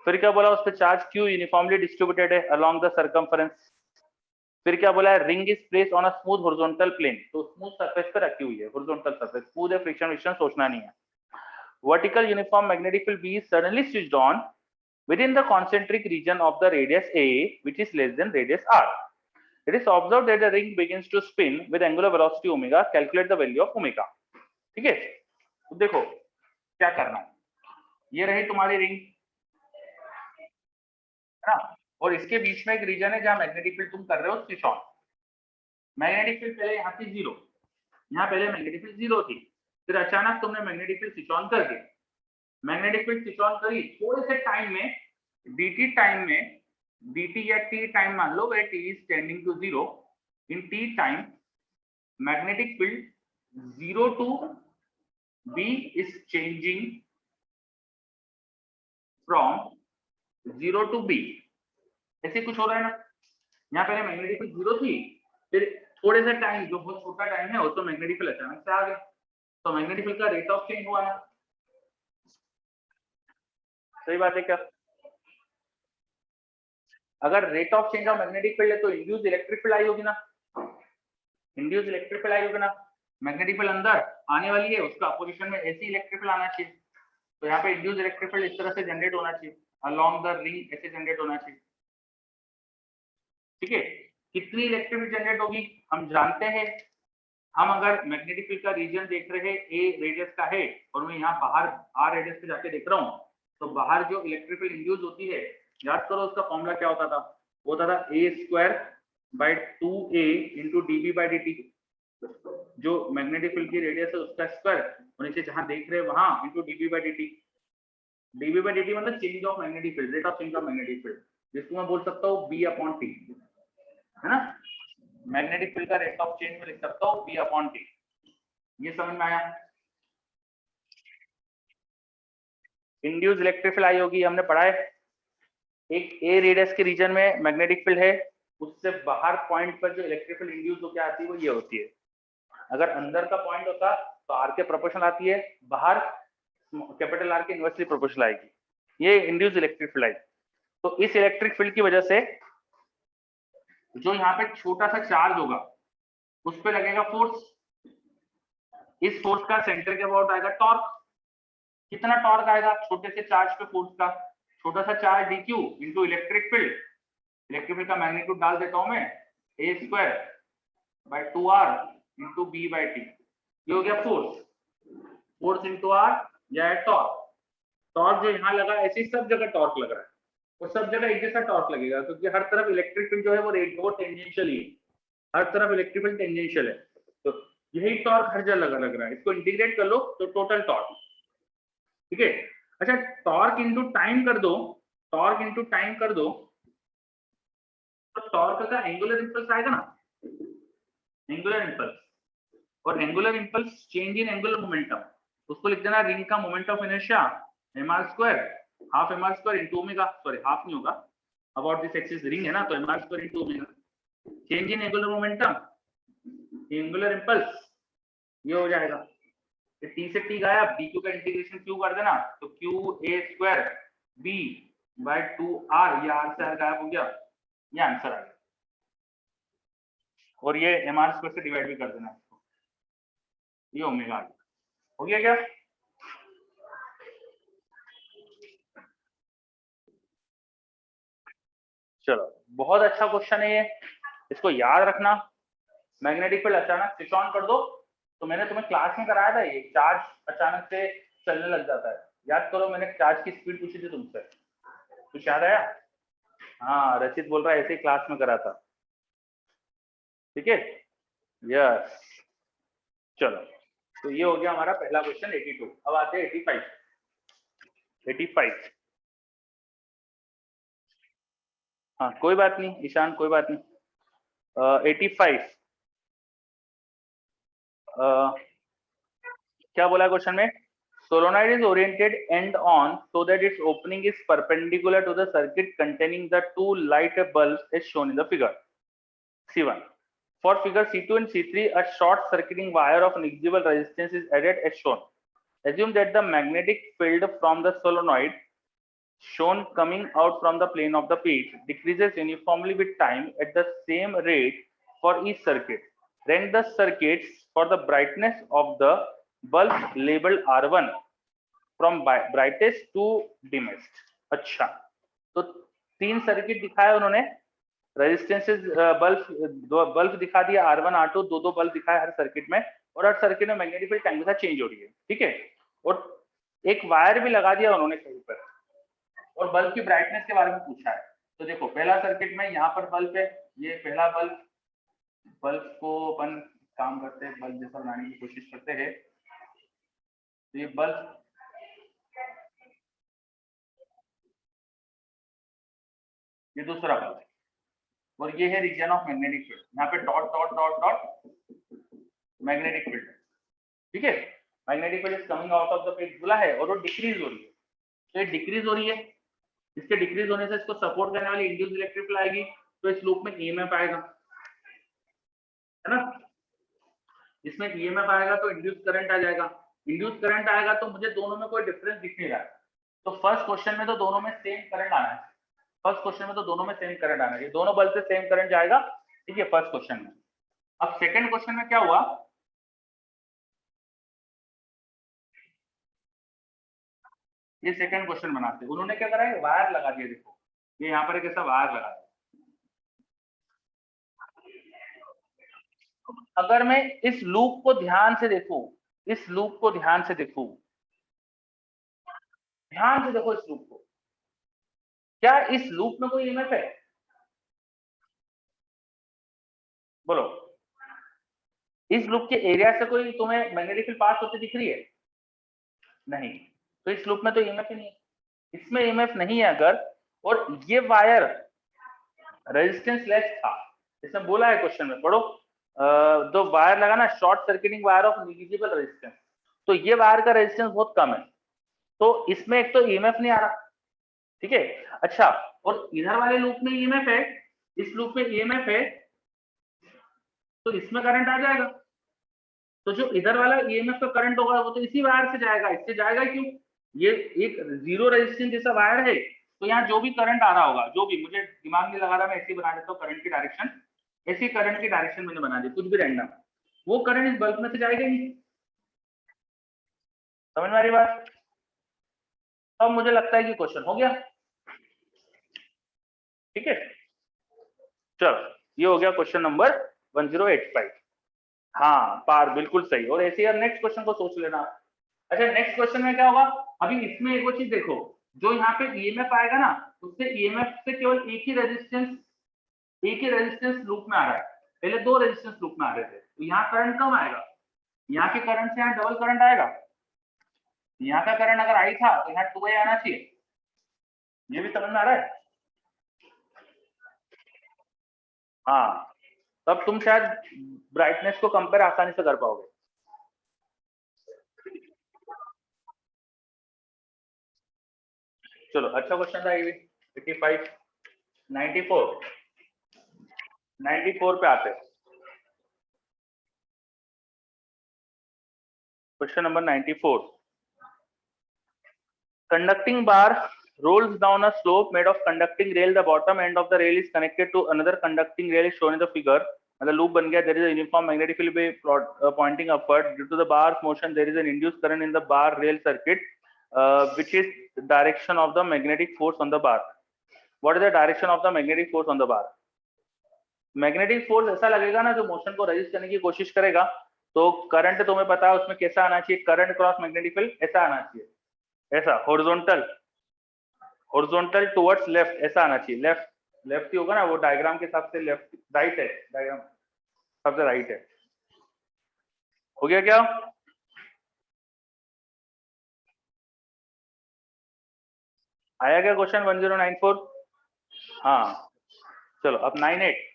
फिर क्या बोला, उस पर चार्ज क्यू यूनिफॉर्मली डिस्ट्रीब्यूटेड है अलोंग द सर्कमफरेंस। फिर क्या बोला है, ring is placed on a smooth horizontal plane, तो स्मूथ सरफेस पे रखी हुई है, हॉरिजॉन्टल सरफेस, स्मूथ है, फ्रिक्शन विक्शन सोचना नहीं है। Vertical uniform magnetic field B is suddenly switched on within the concentric region of the radius A, which is less than radius R. It is observed that the ring begins to spin with angular velocity omega. Calculate the value of omega. ठीक है, तो देखो क्या करना है, ये रही तुम्हारी रिंग, है ना, और इसके बीच में एक रीजन है जहां मैग्नेटिक फील्ड तुम कर रहे हो स्विच ऑन। मैग्नेटिक फील्ड पहले यहाँ थी 0, यहाँ पहले मैग्नेटिक फील्ड 0 थी, फिर अचानक तुमने मैग्नेटिक फील्ड स्विच ऑन कर दी। मैग्नेटिक फील्ड स्विच ऑन करी, थोड़े से टाइम में dt टाइम में, dt या t टाइम मान लो, where t is tending to 0, in t time magnetic field 0 to b is changing from 0 to b, ऐसे कुछ हो रहा है ना। यहाँ पहले मैग्नेटिक फील्ड 0 थी, फिर थोड़े से टाइम, जो बहुत छोटा टाइम है उसमें मैग्नेटिक फील्ड अचानक से आ गया, तो मैग्नेटिक फील्ड का रेट ऑफ चेंज हुआ ना। सही बात है क्या? अगर rate of change of magnetic field है तो इंड्यूस इलेक्ट्रिक फील्ड आई होगी ना, इंड्यूस इलेक्ट्रिक फील्ड आई होगी ना। मैग्नेटिक फील्ड अंदर आने वाली है, उसका अपोजिशन में ऐसी इलेक्ट्रिक फील्ड आना चाहिए, तो यहाँ पे इंड्यूस इलेक्ट्रिक फील्ड इस तरह से जनरेट होना चाहिए, अलोंग द रिंग ऐसे जनरेट होना चाहिए। ठीक है, कितनी इलेक्ट्रिक फील्ड जनरेट होगी हम जानते हैं। हम अगर मैग्नेटिक फील्ड का रीजन देख रहे हैं ए रेडियस का है, और मैं यहाँ बाहर आर रेडियस पे जाके देख रहा हूँ, तो बाहर जो इलेक्ट्रिक फील्ड इंड्यूस होती है, याद करो उसका फॉर्मूला क्या होता था, वो होता था a² / 2a × dB/dt, जो मैग्नेटिक फील्ड की रेडियस है उसका स्क्वायर, और नीचे जहां देख रहे हैं वहां × dB/dt। dB/dt मतलब change of magnetic field, rate of change of magnetic field, जिसको मैं बोल सकता हूँ b/t, है ना। मैग्नेटिक फील्ड का रेट ऑफ चेंज में लिख सकता हूँ b/t। ये समझ में आया? इंड्यूस इलेक्ट्रिक फील्ड आई होगी, हमने पढ़ा है, एक ए रेडियस के रीजन में मैग्नेटिक फील्ड है, उससे बाहर पॉइंट पर जो इलेक्ट्रिक फील्ड इंड्यूस होकर आती है वो ये होती है। अगर अंदर का पॉइंट होता तो आर के प्रोपोर्शनल आती है, बाहर कैपिटल आर के इनवर्सली प्रोपोर्शनल आएगी, ये इंड्यूस इलेक्ट्रिक फील्ड आई। तो इस इलेक्ट्रिक फील्ड की वजह से जो यहाँ पे छोटा सा चार्ज होगा उस पर लगेगा फोर्स, इस फोर्स का सेंटर के अबाउट आएगा टॉर्क। कितना टॉर्क आएगा छोटे से चार्ज पे फोर्स का, छोटा सा charge dq into electric field, electric field का मैग्नीट्यूड डाल देता हूं मैं a² / 2r × b/t, ये हो गया फोर्स, फोर्स इंटू r या टॉर्क। टॉर्क जो यहाँ लगा ऐसे सब जगह टॉर्क लग रहा है, और सब जगह एक जैसा टॉर्क लगेगा, क्योंकि हर तरफ इलेक्ट्रिक फील्ड जो है वो टेंजेंशियल ही है, हर तरफ इलेक्ट्रिक फील्ड टेंजेंशियल है, तो यही टॉर्क हर जगह लग रहा है। इसको इंटीग्रेट कर लो तो टोटल टॉर्क, ठीक है। अच्छा, टॉर्क इंटू टाइम कर दो, टॉर्क इंटू टाइम कर दो, तो टॉर्क का एंगुलर इंपल्स आएगा ना, एंगुलर इंपल्स, और angular impulse change in angular momentum, उसको लिख देना रिंग का moment of inertia mr², half mr² into omega, sorry half नहीं होगा, अबाउट दिस एक्सिस रिंग है ना, तो mr² into omega, change in angular momentum, angular impulse, ये हो जाएगा। t से t गायब, dq का इंटीग्रेशन q कर देना, तो qa² b/2r, ये r से r गायब हो गया, ये आंसर आ गया। और ये mr स्क्वायर से डिवाइड भी कर देना इसको, ये ओमेगा हो गया क्या? चलो बहुत अच्छा क्वेश्चन है ये, इसको याद रखना। मैग्नेटिक फील्ड अचानक स्विच ऑन कर दो, तो मैंने तुम्हें क्लास में कराया था, ये चार्ज अचानक से चलने लग जाता है। याद करो, मैंने चार्ज की स्पीड पूछी थी तुमसे, कुछ याद आया? हाँ, रचित बोल रहा है ऐसे ही क्लास में करा था। ठीक है, यस। चलो, तो ये हो गया हमारा पहला क्वेश्चन 82। अब आते हैं 85। हाँ कोई बात नहीं ईशान, कोई बात नहीं। 85 क्या बोला क्वेश्चन में? solenoid is oriented end on so that its opening is perpendicular to the circuit containing the two light bulbs as shown in the figure C1. For figure C2 and C3, a short circuiting wire of negligible resistance is added as shown. Assume that the magnetic field from the solenoid shown coming out from the plane of the pitch decreases uniformly with time at the same rate for each circuit. Rank the circuits for the brightness of the bulbs labeled R1 from brightest to dimmest. अच्छा, तो 3 circuit दिखाया उन्होंने, resistances bulb दिखा दिया R1 R2, दो bulb दिखाए हर circuit में, और हर सर्किट में मैग्नेटिक फील्ड टाइम के साथ चेंज हो रही है। ठीक है, और एक वायर भी लगा दिया उन्होंने कहीं पर, और बल्ब की ब्राइटनेस के बारे में पूछा है। तो देखो पहला सर्किट में यहाँ पर बल्ब है, ये पहला बल्ब को अपन काम करते हैं, बल्ब जैसा बनाने की कोशिश करते हैं। तो ये बल्ब, ये दूसरा बल्ब है, और ये है रीजन ऑफ मैग्नेटिक फील्ड। यहाँ पे dot dot dot dot magnetic field है। ठीक है, magnetic field is coming out of the page बोला है, और वो डिक्रीज हो रही है। तो ये डिक्रीज हो रही है, इसके डिक्रीज होने से इसको सपोर्ट करने वाली इंड्यूस इलेक्ट्रिक फील्ड आएगी, तो इस लूप में ईएमएफ आएगा, है ना। इसमें ईएमएफ आएगा तो इंड्यूस करंट आ जाएगा, इंड्यूस करंट आएगा तो मुझे दोनों में कोई डिफरेंस दिख नहीं रहा है। तो फर्स्ट क्वेश्चन में तो दोनों में सेम करंट आना है, फर्स्ट क्वेश्चन में तो दोनों में सेम करंट आना है, दोनों बल्ब से सेम करंट जाएगा। ठीक है, फर्स्ट क्वेश्चन में। अब सेकंड क्वेश्चन में क्या हुआ, ये सेकंड क्वेश्चन बनाते, उन्होंने क्या करा है, वायर लगा दिया। देखो ये यहाँ पर एक ऐसा वायर लगा दिया। अगर मैं इस लूप को ध्यान से देखूं, इस लूप को ध्यान से देखूं, ध्यान से देखो इस लूप को, क्या इस लूप में कोई ईएमएफ है? बोलो, इस लूप के एरिया से कोई तुम्हें मैग्नेटिक फील्ड पास होती दिख रही है? नहीं, तो इस लूप में तो ईएमएफ ही नहीं है, इसमें ईएमएफ नहीं है अगर, और ये वायर रेजिस्टेंस लेस था, इसमें बोला है क्वेश्चन में, पढ़ो। दो वायर लगा ना, short circuiting wire of negligible resistance, तो ये वायर का रेजिस्टेंस बहुत कम है, तो इसमें एक तो ईएमएफ नहीं आ रहा। ठीक है, अच्छा, और इधर वाले लूप में ईएमएफ है, इस लूप में ईएमएफ है, तो इसमें करंट आ जाएगा। तो जो इधर वाला ईएमएफ का करंट होगा वो तो इसी वायर से जाएगा, इससे जाएगा क्यों? ये एक जीरो रेजिस्टेंस जैसा वायर है, तो यहाँ जो भी करंट आ रहा होगा, जो भी, मुझे दिमाग नहीं लगा रहा, मैं ऐसे ही बना देता हूँ करंट की डायरेक्शन, ऐसी करंट की डायरेक्शन मैंने बना दी, कुछ भी रैंडम, वो करंट इस बल्ब में से जाएगा ही। समझ में आ रही बात? अब मुझे लगता है कि क्वेश्चन हो गया। ठीक है, चलो ये हो गया क्वेश्चन नंबर 1085। हाँ पार, बिल्कुल सही। और ऐसे यार नेक्स्ट क्वेश्चन को सोच लेना। अच्छा, नेक्स्ट क्वेश्चन में क्या होगा, अभी इसमें एक और चीज देखो, जो यहाँ पे ईएमएफ आएगा ना, उससे ईएमएफ से केवल एक ही रेजिस्टेंस लूप में आ रहा है, पहले दो रेजिस्टेंस लूप में आ रहे थे, तो यहाँ करंट कम आएगा, यहाँ के करंट से यहाँ डबल करंट आएगा। यहाँ का करंट अगर आई था तो यहाँ 2A आना चाहिए, ये भी समझ में आ रहा है? हाँ, तब तुम शायद ब्राइटनेस को कंपेयर आसानी से कर पाओगे। चलो अच्छा क्वेश्चन था ये भी। 85, 94 पे आते हैं। Question number 94। Conducting bar rolls down a slope made of conducting rail. The bottom end of the rail is connected to another conducting rail shown in the figure. मतलब लूप बन गया, there is a uniform magnetic field pointing upward due to the bar's motion. There is an induced current in the bar rail circuit, which is direction of the magnetic force on the bar. What is the direction of the magnetic force on the bar? Magnetic force ऐसा लगेगा ना जो motion को resist करने की कोशिश करेगा, तो करंट तुम्हें पता है उसमें कैसा आना चाहिए, करंट क्रॉस मैग्नेटिक फील्ड ऐसा आना चाहिए, ऐसा हॉरिजॉन्टल टुवर्ड्स लेफ्ट ऐसा आना चाहिए, लेफ्ट ही होगा ना, वो डायग्राम के हिसाब से लेफ्ट राइट है, डायग्राम सबसे राइट है। हो गया क्या? आया क्या क्वेश्चन 1094? हाँ चलो अब 1098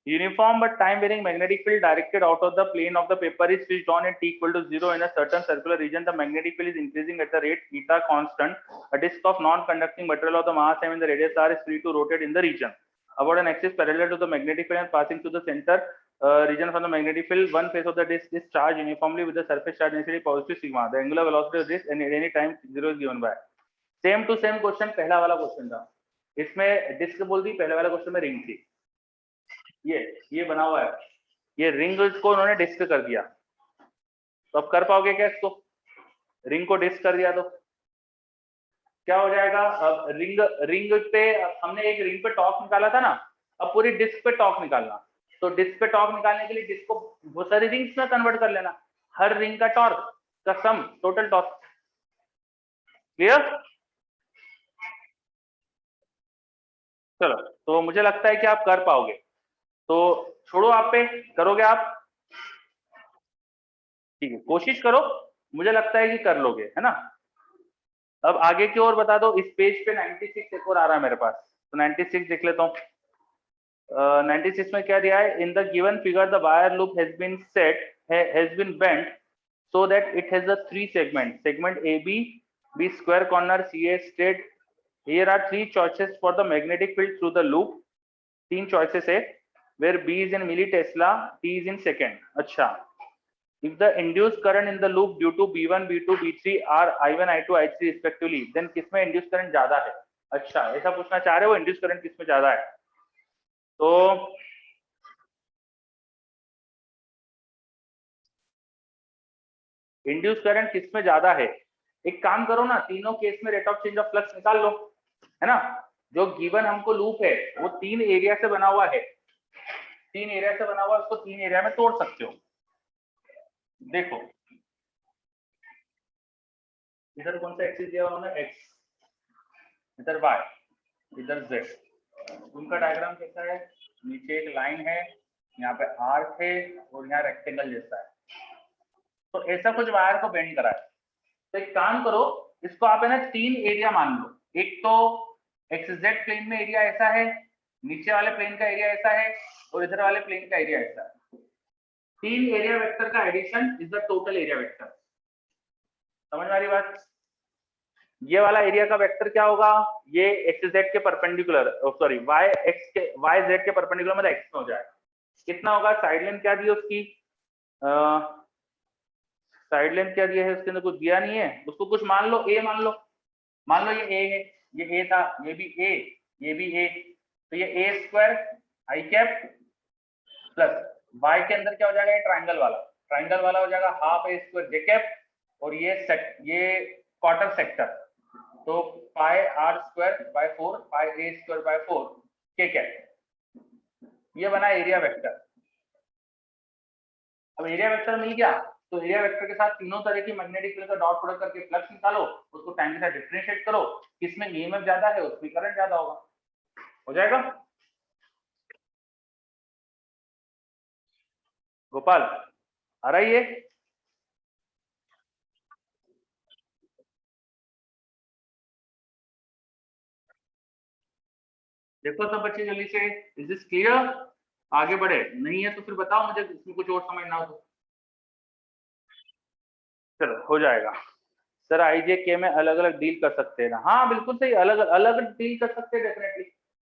uniform but time varying magnetic field directed out of the plane of the paper is switched on at t equal to 0 in a certain circular region. The magnetic field is increasing at the rate eta constant. A disk of non-conducting material of the mass m and the radius r is free to rotate in the region about an axis parallel to the magnetic field and passing through the center region from the magnetic field. One face of the disk is charged uniformly with the surface charge density positive sigma. The angular velocity of this and at any time 0 is given by. Same to same question पहला वाला question था, इसमें disc बोल दी, पहले वाला question में ring थी। ये बना हुआ है, ये रिंग को उन्होंने डिस्क कर दिया, तो अब कर पाओगे क्या इसको? रिंग को डिस्क कर दिया तो क्या हो जाएगा? अब रिंग पे हमने एक रिंग पे टॉर्क निकाला था ना, अब पूरी डिस्क पे टॉर्क निकालना, तो डिस्क पे टॉर्क निकालने के लिए डिस्क को बहुत सारी रिंग्स में कन्वर्ट कर लेना, हर रिंग का टॉर्क का सम टोटल टॉर्क। क्लियर? चलो तो मुझे लगता है कि आप कर पाओगे, तो छोड़ो आप पे, करोगे आप? ठीक है, कोशिश करो, मुझे लगता है कि कर लोगे, है ना। अब आगे की ओर बता दो, इस पेज पे 96 एक और आ रहा है मेरे पास, तो 96 देख लेता हूँ। 96 में क्या दिया है? In the given figure the wire loop has been bent so that it has a 3 segment, segment AB, B square corner, CA straight. Here are 3 choices for the magnetic field through the loop. 3 choices है, where B is in millitesla, T is in second. अच्छा, if the induced current in the loop due to B1, B2, B3 are I1, I2, I3 respectively, then किसमें induced current ज्यादा है? अच्छा, ऐसा पूछना चाह रहे हो, induced current किसमें ज्यादा है? तो इंड्यूस करंट किसमें ज्यादा है? एक काम करो ना, तीनों केस में rate of change of flux निकाल लो, है ना। जो गिवन हमको लूप है वो 3 एरिया से बना हुआ है, 3 एरिया से बना हुआ है, उसको 3 एरिया में तोड़ सकते हो। देखो इधर कौन सा एक्सिस दिया उन्होंने? एक्स, इधर वाई, इधर जेड। उनका डायग्राम कैसा है? नीचे एक लाइन है, यहाँ पे आर्क है और यहाँ रेक्टेंगल जैसा है, तो ऐसा कुछ वायर को बेंड करा है। तो एक काम करो, इसको आप है ना 3 एरिया मान लो। एक तो एक्स-जेड प्लेन में एरिया ऐसा है, नीचे वाले प्लेन का एरिया ऐसा है और इधर वाले प्लेन का एरिया ऐसा है। 3 एरिया वेक्टर का addition is the total area vector. समझ में आ रही बात? ये वाला एरिया का वेक्टर क्या होगा? ये एक्स-जेड के परपेंडिकुलर, सॉरी वाई जेड के परपेंडिकुलर, मतलब एक्स में हो जाएगा। कितना होगा? साइड लेंथ क्या दी है उसकी? साइड लेंथ क्या दिया है उसके अंदर? कुछ दिया नहीं है, उसको कुछ मान लो, ए मान लो ये ए है, ये ए था, ये भी ए, ये भी ए, तो ये ए स्क्वायर आई कैप प्लस वाई के अंदर क्या हो जाएगा? ये ट्राइंगल वाला हो जाएगा half a square j cap, और ये क्वार्टर सेक्टर, तो pi r square by 4 pi a square by 4 के कैप। ये बना एरिया वेक्टर। अब एरिया वेक्टर मिल गया, तो एरिया वेक्टर के साथ तीनों तरह की मैग्नेटिक फील्ड का डॉट प्रोडक्ट करके फ्लक्स निकालो, उसको टाइम के साथ डिफरेंशिएट करो, किसमें ईएमएफ ज्यादा है उसमें करंट ज्यादा होगा, हो जाएगा। गोपाल आ रहा है ये? देखो सब बच्चे जल्दी से, इज दिस क्लियर? आगे बढ़े, नहीं है तो फिर बताओ मुझे, इसमें कुछ और समझना हो तो। चलो हो जाएगा। सर आईजेके में अलग अलग डील कर सकते हैं ना? हाँ बिल्कुल सही, अलग अलग डील कर सकते हैं डेफिनेटली।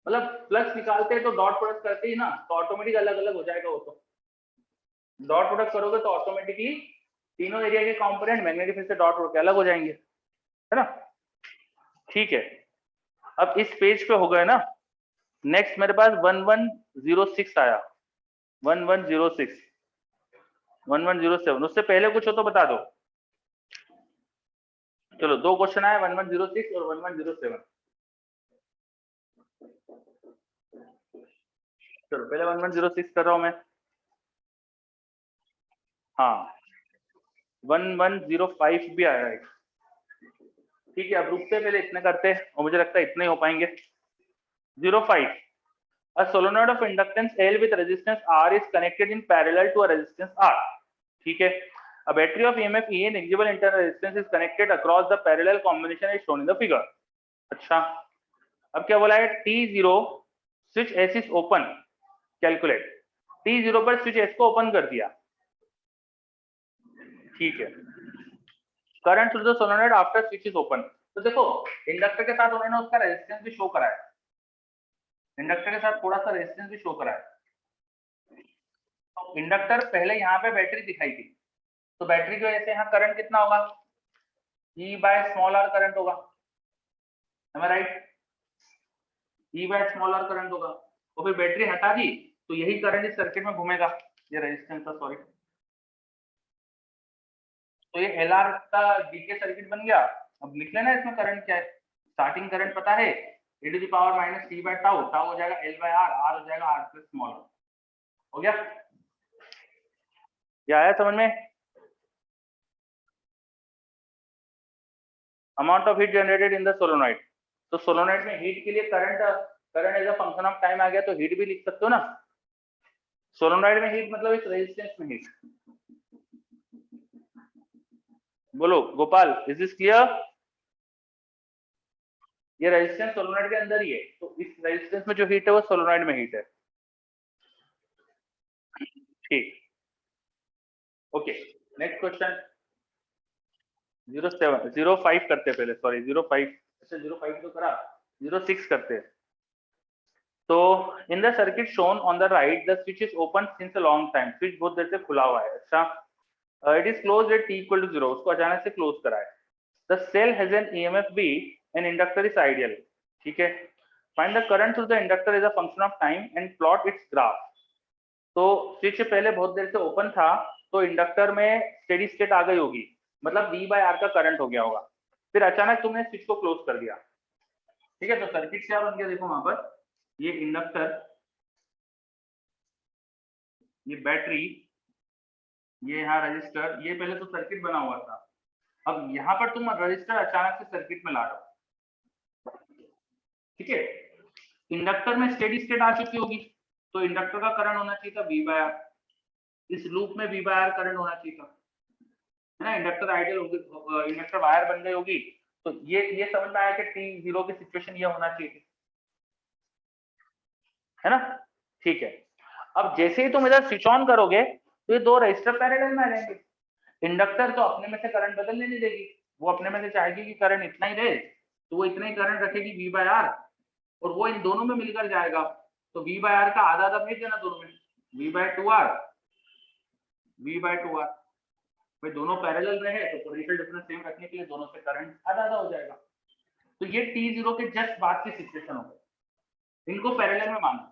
मतलब फ्लक्स निकालते हैं तो डॉट प्रोडक्ट करते ही ना, तो ऑटोमेटिक अलग अलग हो जाएगा वो। तो डॉट प्रोडक्ट करोगे तो ऑटोमेटिकली तीनों एरिया के कंपोनेंट मैग्नेटिक फील्ड से डॉट प्रोडक्ट अलग हो जाएंगे, है ना। ठीक है, अब इस पेज पे हो गए ना। नेक्स्ट मेरे पास 1106 आया, 1106, 1107। उससे पहले कुछ हो तो बता दो। चलो, दो क्वेश्चन आए, 1106 और 1107। चलो पहले 1106 कर रहा हूं मैं। हाँ, 1105 भी आया है। ठीक है, अब रुकते पहले इतने करते हैं, और मुझे लगता है इतने ही हो पाएंगे। 05, a solenoid of inductance L with resistance R is connected in parallel to a resistance R. ठीक है, a battery of EMF E and negligible internal resistance is connected across the parallel combination as shown in the figure. अच्छा, अब क्या बोला है? T0 switch S is open, calculate. T0 पर switch S को open कर दिया, ठीक है। Current through the solenoid after switch is open. तो देखो, इंडक्टर के साथ उन्होंने उसका रेजिस्टेंस भी शो कराया, इंडक्टर के साथ थोड़ा सा रेजिस्टेंस भी शो कराया। तो इंडक्टर पहले यहाँ पे बैटरी दिखाई थी, तो बैटरी की वजह से यहाँ करंट कितना होगा? E by small r current होगा, है right? E by small r current होगा। और फिर बैटरी हटा दी तो यही करंट इस सर्किट में घूमेगा, ये रेजिस्टेंस था, सॉरी। तो ये LR का डीके सर्किट बन गया। अब लिख लेना इसमें करंट क्या है। स्टार्टिंग करंट पता है, e to the power minus t by tau, tau हो जाएगा L बाय R, R हो जाएगा R प्लस स्मॉल। हो गया? ये आया समझ में? Amount of heat generated in the solenoid. तो सोलोनॉइड में हीट के लिए current as a function of time आ गया, तो हीट भी लिख सकते हो ना। सोलोनॉइड में हीट मतलब इस रेजिस्टेंस में हीट। बोलो गोपाल, इज दिस क्लियर? ये रेजिस्टेंस सोलोनॉइड के अंदर ही है, तो इस रेजिस्टेंस में जो हीट है वो सोलोनॉइड में हीट है। ठीक, ओके। नेक्स्ट क्वेश्चन 05 करते हैं पहले, सॉरी 05। अच्छा 05 तो करा, 06 करते हैं। तो in the circuit shown on the right the switch is open since a long time. Switch बहुत देर से खुला हुआ है। अच्छा, it is closed at t equal to 0, उसको अचानक से क्लोज करा है। The cell has an EMF B and inductor is ideal. ठीक है, find the current through the inductor as a function of time and plot its graph. तो switch पहले बहुत देर से ओपन था, तो इंडक्टर में स्टेडी स्टेट आ गई होगी, मतलब V बाय R का करंट हो गया होगा। फिर अचानक तुमने स्विच को क्लोज कर दिया, ठीक है। तो सर्किट क्या बन गया देखो वहां पर, ये इंडक्टर, ये बैटरी, ये यहाँ रजिस्टर, ये पहले तो सर्किट बना हुआ था। अब यहाँ पर तुम रजिस्टर अचानक से सर्किट में ला रहे हो, ठीक है। इंडक्टर में स्टेडी स्टेट आ चुकी होगी, तो इंडक्टर का करंट होना चाहिए था V बाय R। इस लूप में V बाय R करंट होना चाहिए था, है ना। इंडक्टर आइडियल होगी, इंडक्टर वायर बन गई होगी। तो ये समझ में आया कि T0 की सिचुएशन ये होना चाहिए थी, है ना। ठीक है, अब जैसे ही तुम इधर स्विच ऑन करोगे तो ये दो रजिस्टर पैरेलल में आ जाएंगे। इंडक्टर तो अपने में से करंट बदलने नहीं देगी, वो अपने में से चाहेगी कि करंट इतना ही रहे, तो वो इतना ही करंट रखेगी V बाय R, और वो इन दोनों में मिलकर जाएगा। तो V बाय R का आधा आधा भेज देना दोनों में, V bye 2R, V bye 2R। भाई दोनों पैरेलल में है, तो पोटेंशियल डिफरेंस सेम रखने के लिए दोनों से करंट आधा आधा हो जाएगा। तो ये T0 के जस्ट बाद की सिचुएशन हो गई। इनको पैरेलल में मान लो,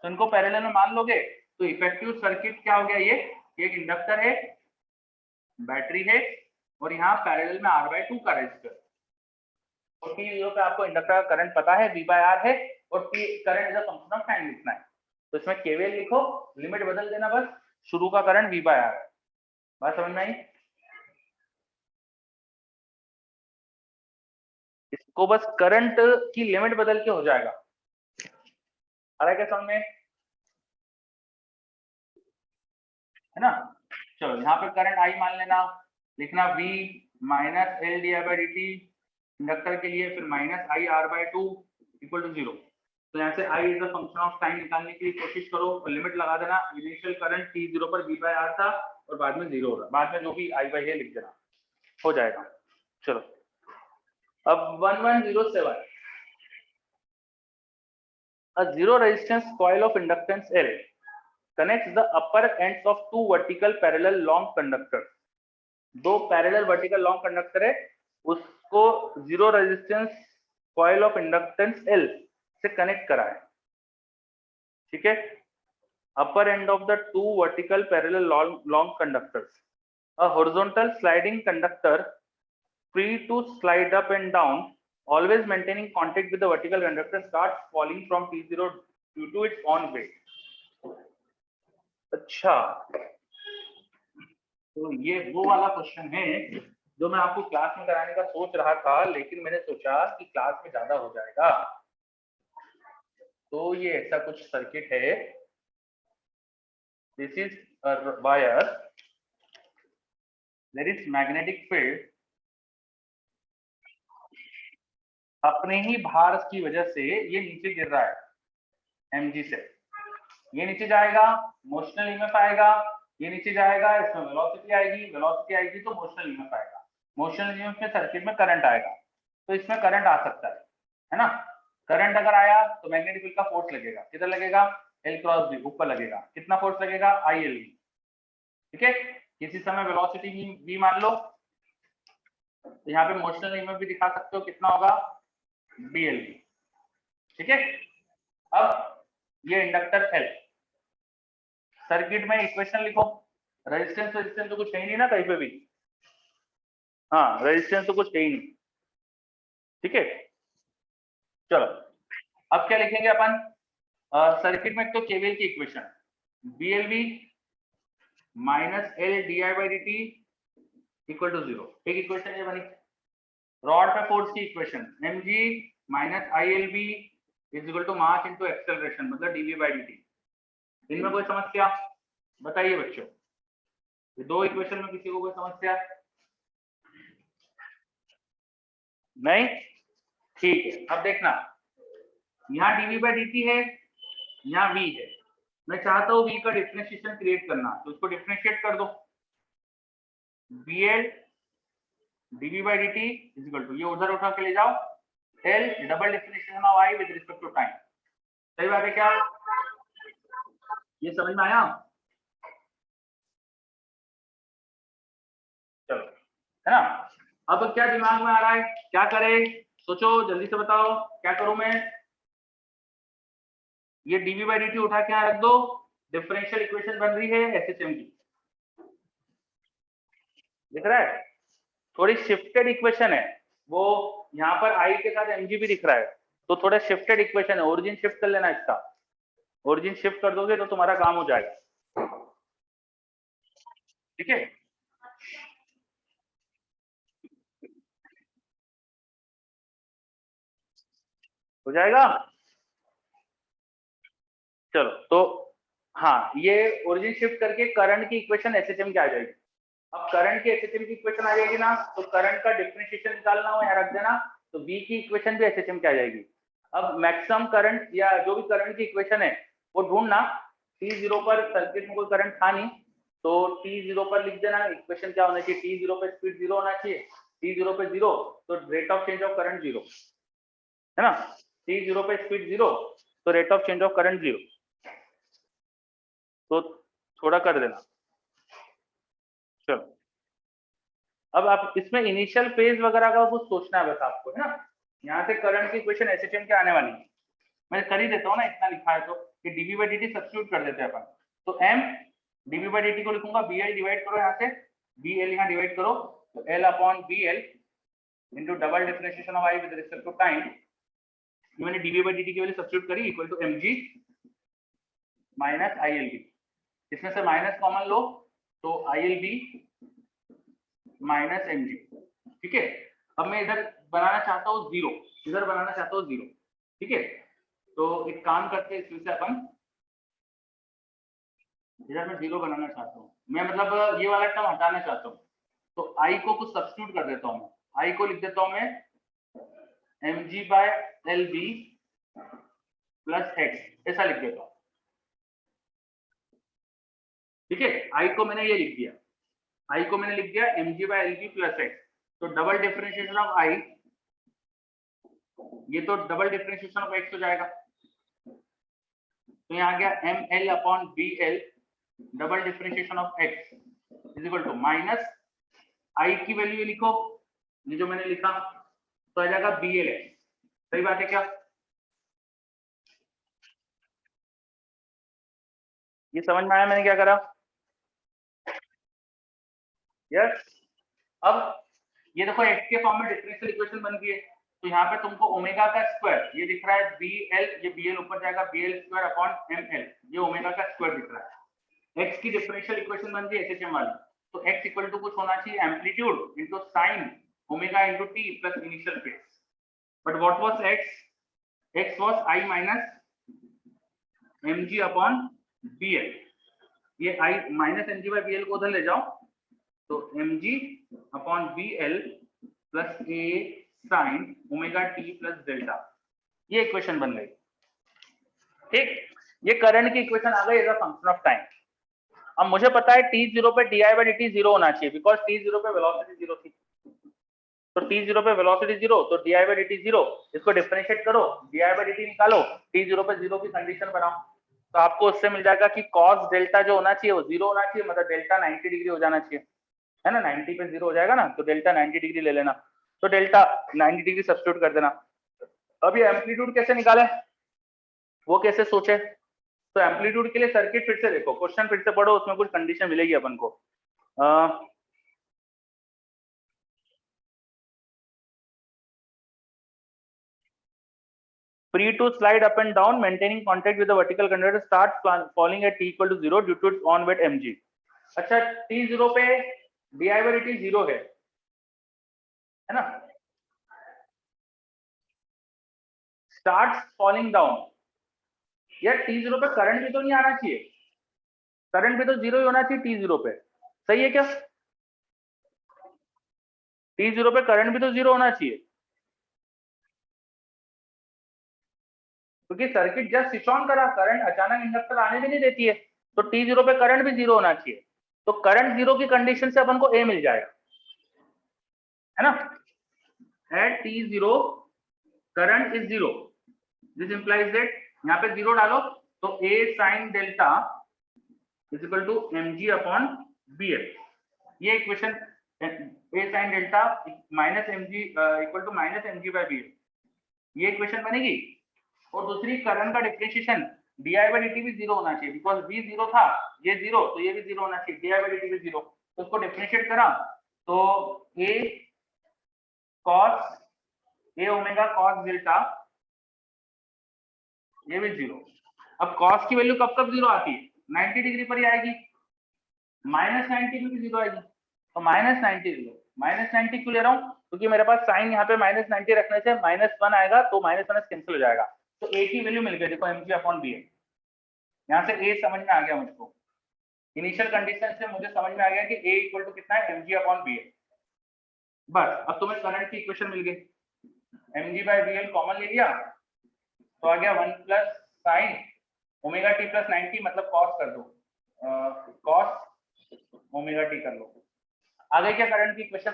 तो इनको पैरेलल में मान लोगे तो इफेक्टिव सर्किट क्या हो गया? ये एक इंडक्टर है, बैटरी है, और यहाँ पैरेलल में R/2 का रेजिस्टर। और T0 पे आपको इंडक्टर का करंट पता है V बाय R है, और current is a function of time लिखना है। तो इसमें KVL लिखो, लिमिट बदल देना बस, शुरू का करंट V बाय R है। बात समझ में आई? इसको बस करंट की लिमिट बदल के हो जाएगा। आ रहा है क्या समझ में? है ना। चलो यहाँ पे करंट I मान लेना, लिखना V minus L D by dt inductor के लिए, फिर minus I R/2 equal to 0। तो यहाँ से I is the function of time निकालने की कोशिश करो, और लिमिट लगा देना। इनिशियल करंट T0 पर V बाय R था, और बाद में 0 होगा, बाद में जो भी I बाई है लिख देना, हो जाएगा। चलो अब 1107, a zero resistance coil of inductance L connects the upper ends of two vertical parallel long conductors। दो पैरेलल वर्टिकल लॉन्ग कंडक्टर है, उसको zero resistance coil of inductance L से कनेक्ट करा है, ठीक है। upper end of the two vertical parallel long conductors, a horizontal sliding conductor free to slide up and down, always maintaining contact with the vertical conductor, starts falling from T0 due to its own weight. अच्छा, तो ये वो वाला question है जो मैं आपको class में कराने का सोच रहा था, लेकिन मैंने सोचा कि क्लास में ज्यादा हो जाएगा। तो ये ऐसा कुछ सर्किट है, this is a wire, there is magnetic field, अपने ही भार की वजह से ये नीचे गिर रहा है mg से, ये नीचे जाएगा, मोशनल ईएमएफ आएगा, ये नीचे जाएगा, इसमें वेलोसिटी आएगी तो मोशनल ईएमएफ आएगा, मोशनल ईएमएफ में सर्किट में करंट आएगा, तो इसमें करंट आ सकता है ना। करंट अगर आया तो मैग्नेटिक फील्ड का फोर्स लगेगा, किधर लगेगा, L क्रॉस B ऊपर लगेगा, कितना फोर्स लगेगा, ILV, ठीक है। किसी समय वेलोसिटी v मान लो, तो यहाँ पे मोशनल ईएमएफ भी दिखा सकते हो, कितना होगा, BLV, ठीक है। अब ये इंडक्टर L, सर्किट में इक्वेशन लिखो, रेजिस्टेंस तो कुछ है ही नहीं ना कहीं पे भी, हाँ रेजिस्टेंस तो कुछ है ही नहीं, ठीक है। चलो अब क्या लिखेंगे अपन, सर्किट में तो केवीएल की equation, BLV minus L di/dt equal to 0, एक इक्वेशन ये बनी। रॉड पे फोर्स की equation, mg minus ILV is equal to mass into acceleration, मतलब dv/dt। इनमें कोई समस्या बताइए बच्चों, ये दो इक्वेशन में किसी को कोई समस्या नहीं, ठीक है। अब देखना, यहाँ dv/dt है, यहाँ v है, मैं चाहता हूँ v का डिफरेंशिएशन क्रिएट करना, तो इसको डिफरेंशिएट कर दो, bl dv/dt is equal to, ये उधर उठा के ले जाओ, L double differentiation of I with respect to time. सही बात है क्या, ये समझ में आया, चलो है ना। अब क्या दिमाग में आ रहा है, क्या करें, सोचो जल्दी से बताओ, क्या करूं मैं, ये dv/dt उठा के यहाँ रख दो, डिफरेंशियल इक्वेशन बन रही है SHM की, दिख रहा है, थोड़ी शिफ्टेड इक्वेशन है, वो यहाँ पर I के साथ mg भी दिख रहा है, तो थोड़ा शिफ्टेड इक्वेशन है, ओरिजिन शिफ्ट कर लेना इसका, ओरिजिन शिफ्ट कर दोगे तो तुम्हारा काम हो जाएगा, ठीक है। हो जाएगा, चलो तो हाँ, ये ओरिजिन शिफ्ट करके करंट की इक्वेशन SHM की आ जाएगी। अब करंट की SHM की इक्वेशन आ जाएगी ना, तो करंट का डिफरेंशिएशन निकालना हो यहाँ रख देना, तो V की इक्वेशन भी SHM की आ जाएगी। अब मैक्सिमम करंट या जो भी करंट की इक्वेशन है वो ढूंढना, T0 पर सर्किट में कोई करंट था नहीं, तो T0 पर लिख देना, इक्वेशन क्या होना चाहिए, T0 पे स्पीड 0 होना चाहिए, T0 पे 0 तो rate of change of current 0 है ना, T0 पे स्पीड 0 तो rate of change of current 0, तो थोड़ा कर देना। चलो अब आप इसमें इनिशियल फेज वगैरह का कुछ सोचना है बस आपको, है ना। यहाँ से करंट की इक्वेशन SHM के आने वाली है, मैं कर ही देता हूँ ना, इतना लिखा है तो कि dv/dt सब्स्टिट्यूट कर देते हैं अपन, तो m dv/dt को लिखूंगा, bl डिवाइड करो यहाँ से, bl यहाँ डिवाइड करो, तो l upon bl into double differentiation of I with respect to time, मैंने dv/dt की वैल्यू सब्स्टिट्यूट करी, equal to mg minus ILV, इसमें से माइनस कॉमन लो तो ILV माइनस mg, ठीक है। अब मैं इधर बनाना चाहता हूँ 0, इधर बनाना चाहता हूँ 0, ठीक है। तो एक काम करते हैं, इसमें से अपन इधर मैं 0 बनाना चाहता हूँ, मैं मतलब ये वाला टर्म हटाना चाहता हूँ, तो I को कुछ सब्स्टिट्यूट कर देता हूँ, I को लिख देता हूँ मैं mg/LV प्लस x, ऐसा लिख देता हूँ, ठीक है। I को मैंने ये लिख दिया, I को मैंने लिख दिया mg/LV प्लस x, तो डबल डिफरेंशिएशन ऑफ I, ये तो डबल डिफरेंशिएशन ऑफ x हो जाएगा, तो यहाँ आ गया ml upon bl double differentiation of x is equal to minus I की वैल्यू लिखो ये जो मैंने लिखा तो आ जाएगा BLX, सही बात है क्या? ये समझ में आया मैंने क्या करा? यस। अब ये देखो x के फॉर्म में डिफरेंशियल इक्वेशन बन गई है, तो यहाँ पे तुमको ओमेगा का स्क्वायर ये दिख रहा है BL, ये BL ऊपर जाएगा BL स्क्वायर अपॉन ML, ये ओमेगा का स्क्वायर दिख रहा है। x की डिफरेंशियल इक्वेशन बन गई HHM वाली, तो x इक्वल टू कुछ होना चाहिए amplitude into sine omega into t plus initial phase. But what was x? x was I minus mg upon BL। ये I minus mg by BL को उधर ले जाओ, तो mg upon BL plus a sine omega t plus delta, ये equation बन गई। ठीक, ये करंट की इक्वेशन आ गई as a function of time. अब मुझे पता है t0 पे di by dt 0 होना चाहिए, बिकॉज t0 पे वेलोसिटी 0 थी, तो t0 पे वेलोसिटी 0 तो di by dt 0, इसको डिफरेंशिएट करो, di by dt निकालो, t0 पे 0 की कंडीशन बनाओ, तो आपको उससे मिल जाएगा कि cos डेल्टा जो होना चाहिए वो 0 होना चाहिए, मतलब डेल्टा 90 डिग्री हो जाना चाहिए, है ना? 90 पे 0 हो जाएगा ना, तो डेल्टा 90 डिग्री ले लेना, तो डेल्टा 90 डिग्री सब्स्टिट्यूट कर देना। अब ये एम्पलीट्यूड कैसे निकाले, वो कैसे सोचे? तो एम्पलीट्यूड के लिए सर्किट फिर से देखो, क्वेश्चन फिर से पढ़ो, उसमें कुछ कंडीशन मिलेगी अपन को। Free to slide up and down, maintaining contact with the vertical conductor, starts falling at t equal to 0 due to its on weight mg। अच्छा, t0 पे di by dt 0 है ना? Starts falling down, यार t0 पे current भी तो नहीं आना चाहिए, करंट भी तो 0 ही होना चाहिए t0 पे, सही है क्या? t0 पे करंट भी तो 0 होना चाहिए, क्योंकि सर्किट जस्ट स्विच ऑन करा, करंट अचानक इंडक्टर आने भी नहीं देती है, तो t0 पे करंट भी 0 होना चाहिए, तो करंट 0 की कंडीशन से अपन को a मिल जाएगा, है ना? At t0 current is 0, this implies that यहाँ पे 0 डालो तो a sin delta is equal to mg upon bl, ये equation a sin delta minus mg equal to minus mg by bl, ये इक्वेशन बनेगी। और दूसरी करंट का डिफरेंशिएशन di by dt भी 0 होना चाहिए, बिकॉज v 0 था, ये 0, तो ये भी 0 होना चाहिए, di by dt भी 0, तो उसको डिफरेंशिएट करा तो a cos a omega cos delta, ये भी 0। अब cos की वैल्यू कब कब 0 आती है? 90 डिग्री पर ही आएगी, माइनस 90 में भी 0 आएगी, तो माइनस 90 0, माइनस 90 क्यों ले रहा हूँ? क्योंकि मेरे पास साइन यहाँ पे माइनस 90 रखने से -1 आएगा, तो माइनस माइनस कैंसिल हो जाएगा, तो a की वैल्यू मिल गई, देखो mg अपॉन bl, यहाँ से a समझ में आ गया मुझको, इनिशियल कंडीशन से मुझे समझ में आ गया कि a इक्वल टू कितना है mg अपॉन bl। बस अब तुम्हें करंट की इक्वेशन मिल गई, mg बाय bl कॉमन ले लिया तो आ गया 1 plus sign omega t plus 90, मतलब कॉस कर दो, कॉस ओमेगा t कर लो। आगे क्या करंट की इक्वेशन?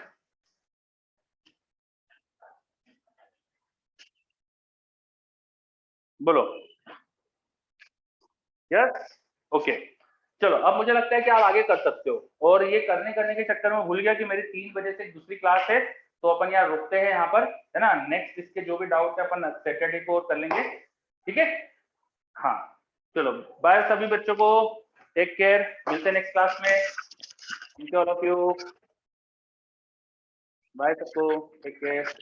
बोलो। यस, ओके, चलो अब मुझे लगता है कि आप आगे कर सकते हो, और ये करने के चक्कर में भूल गया कि मेरी 3 बजे से दूसरी क्लास है, तो अपन यहाँ रुकते हैं यहाँ पर, है ना? नेक्स्ट इसके जो भी डाउट है अपन सैटरडे को कर लेंगे, ठीक है? हाँ, चलो बाय सभी बच्चों को, टेक केयर, मिलते हैं नेक्स्ट क्लास में, thank you all of you, bye सबको, टेक केयर।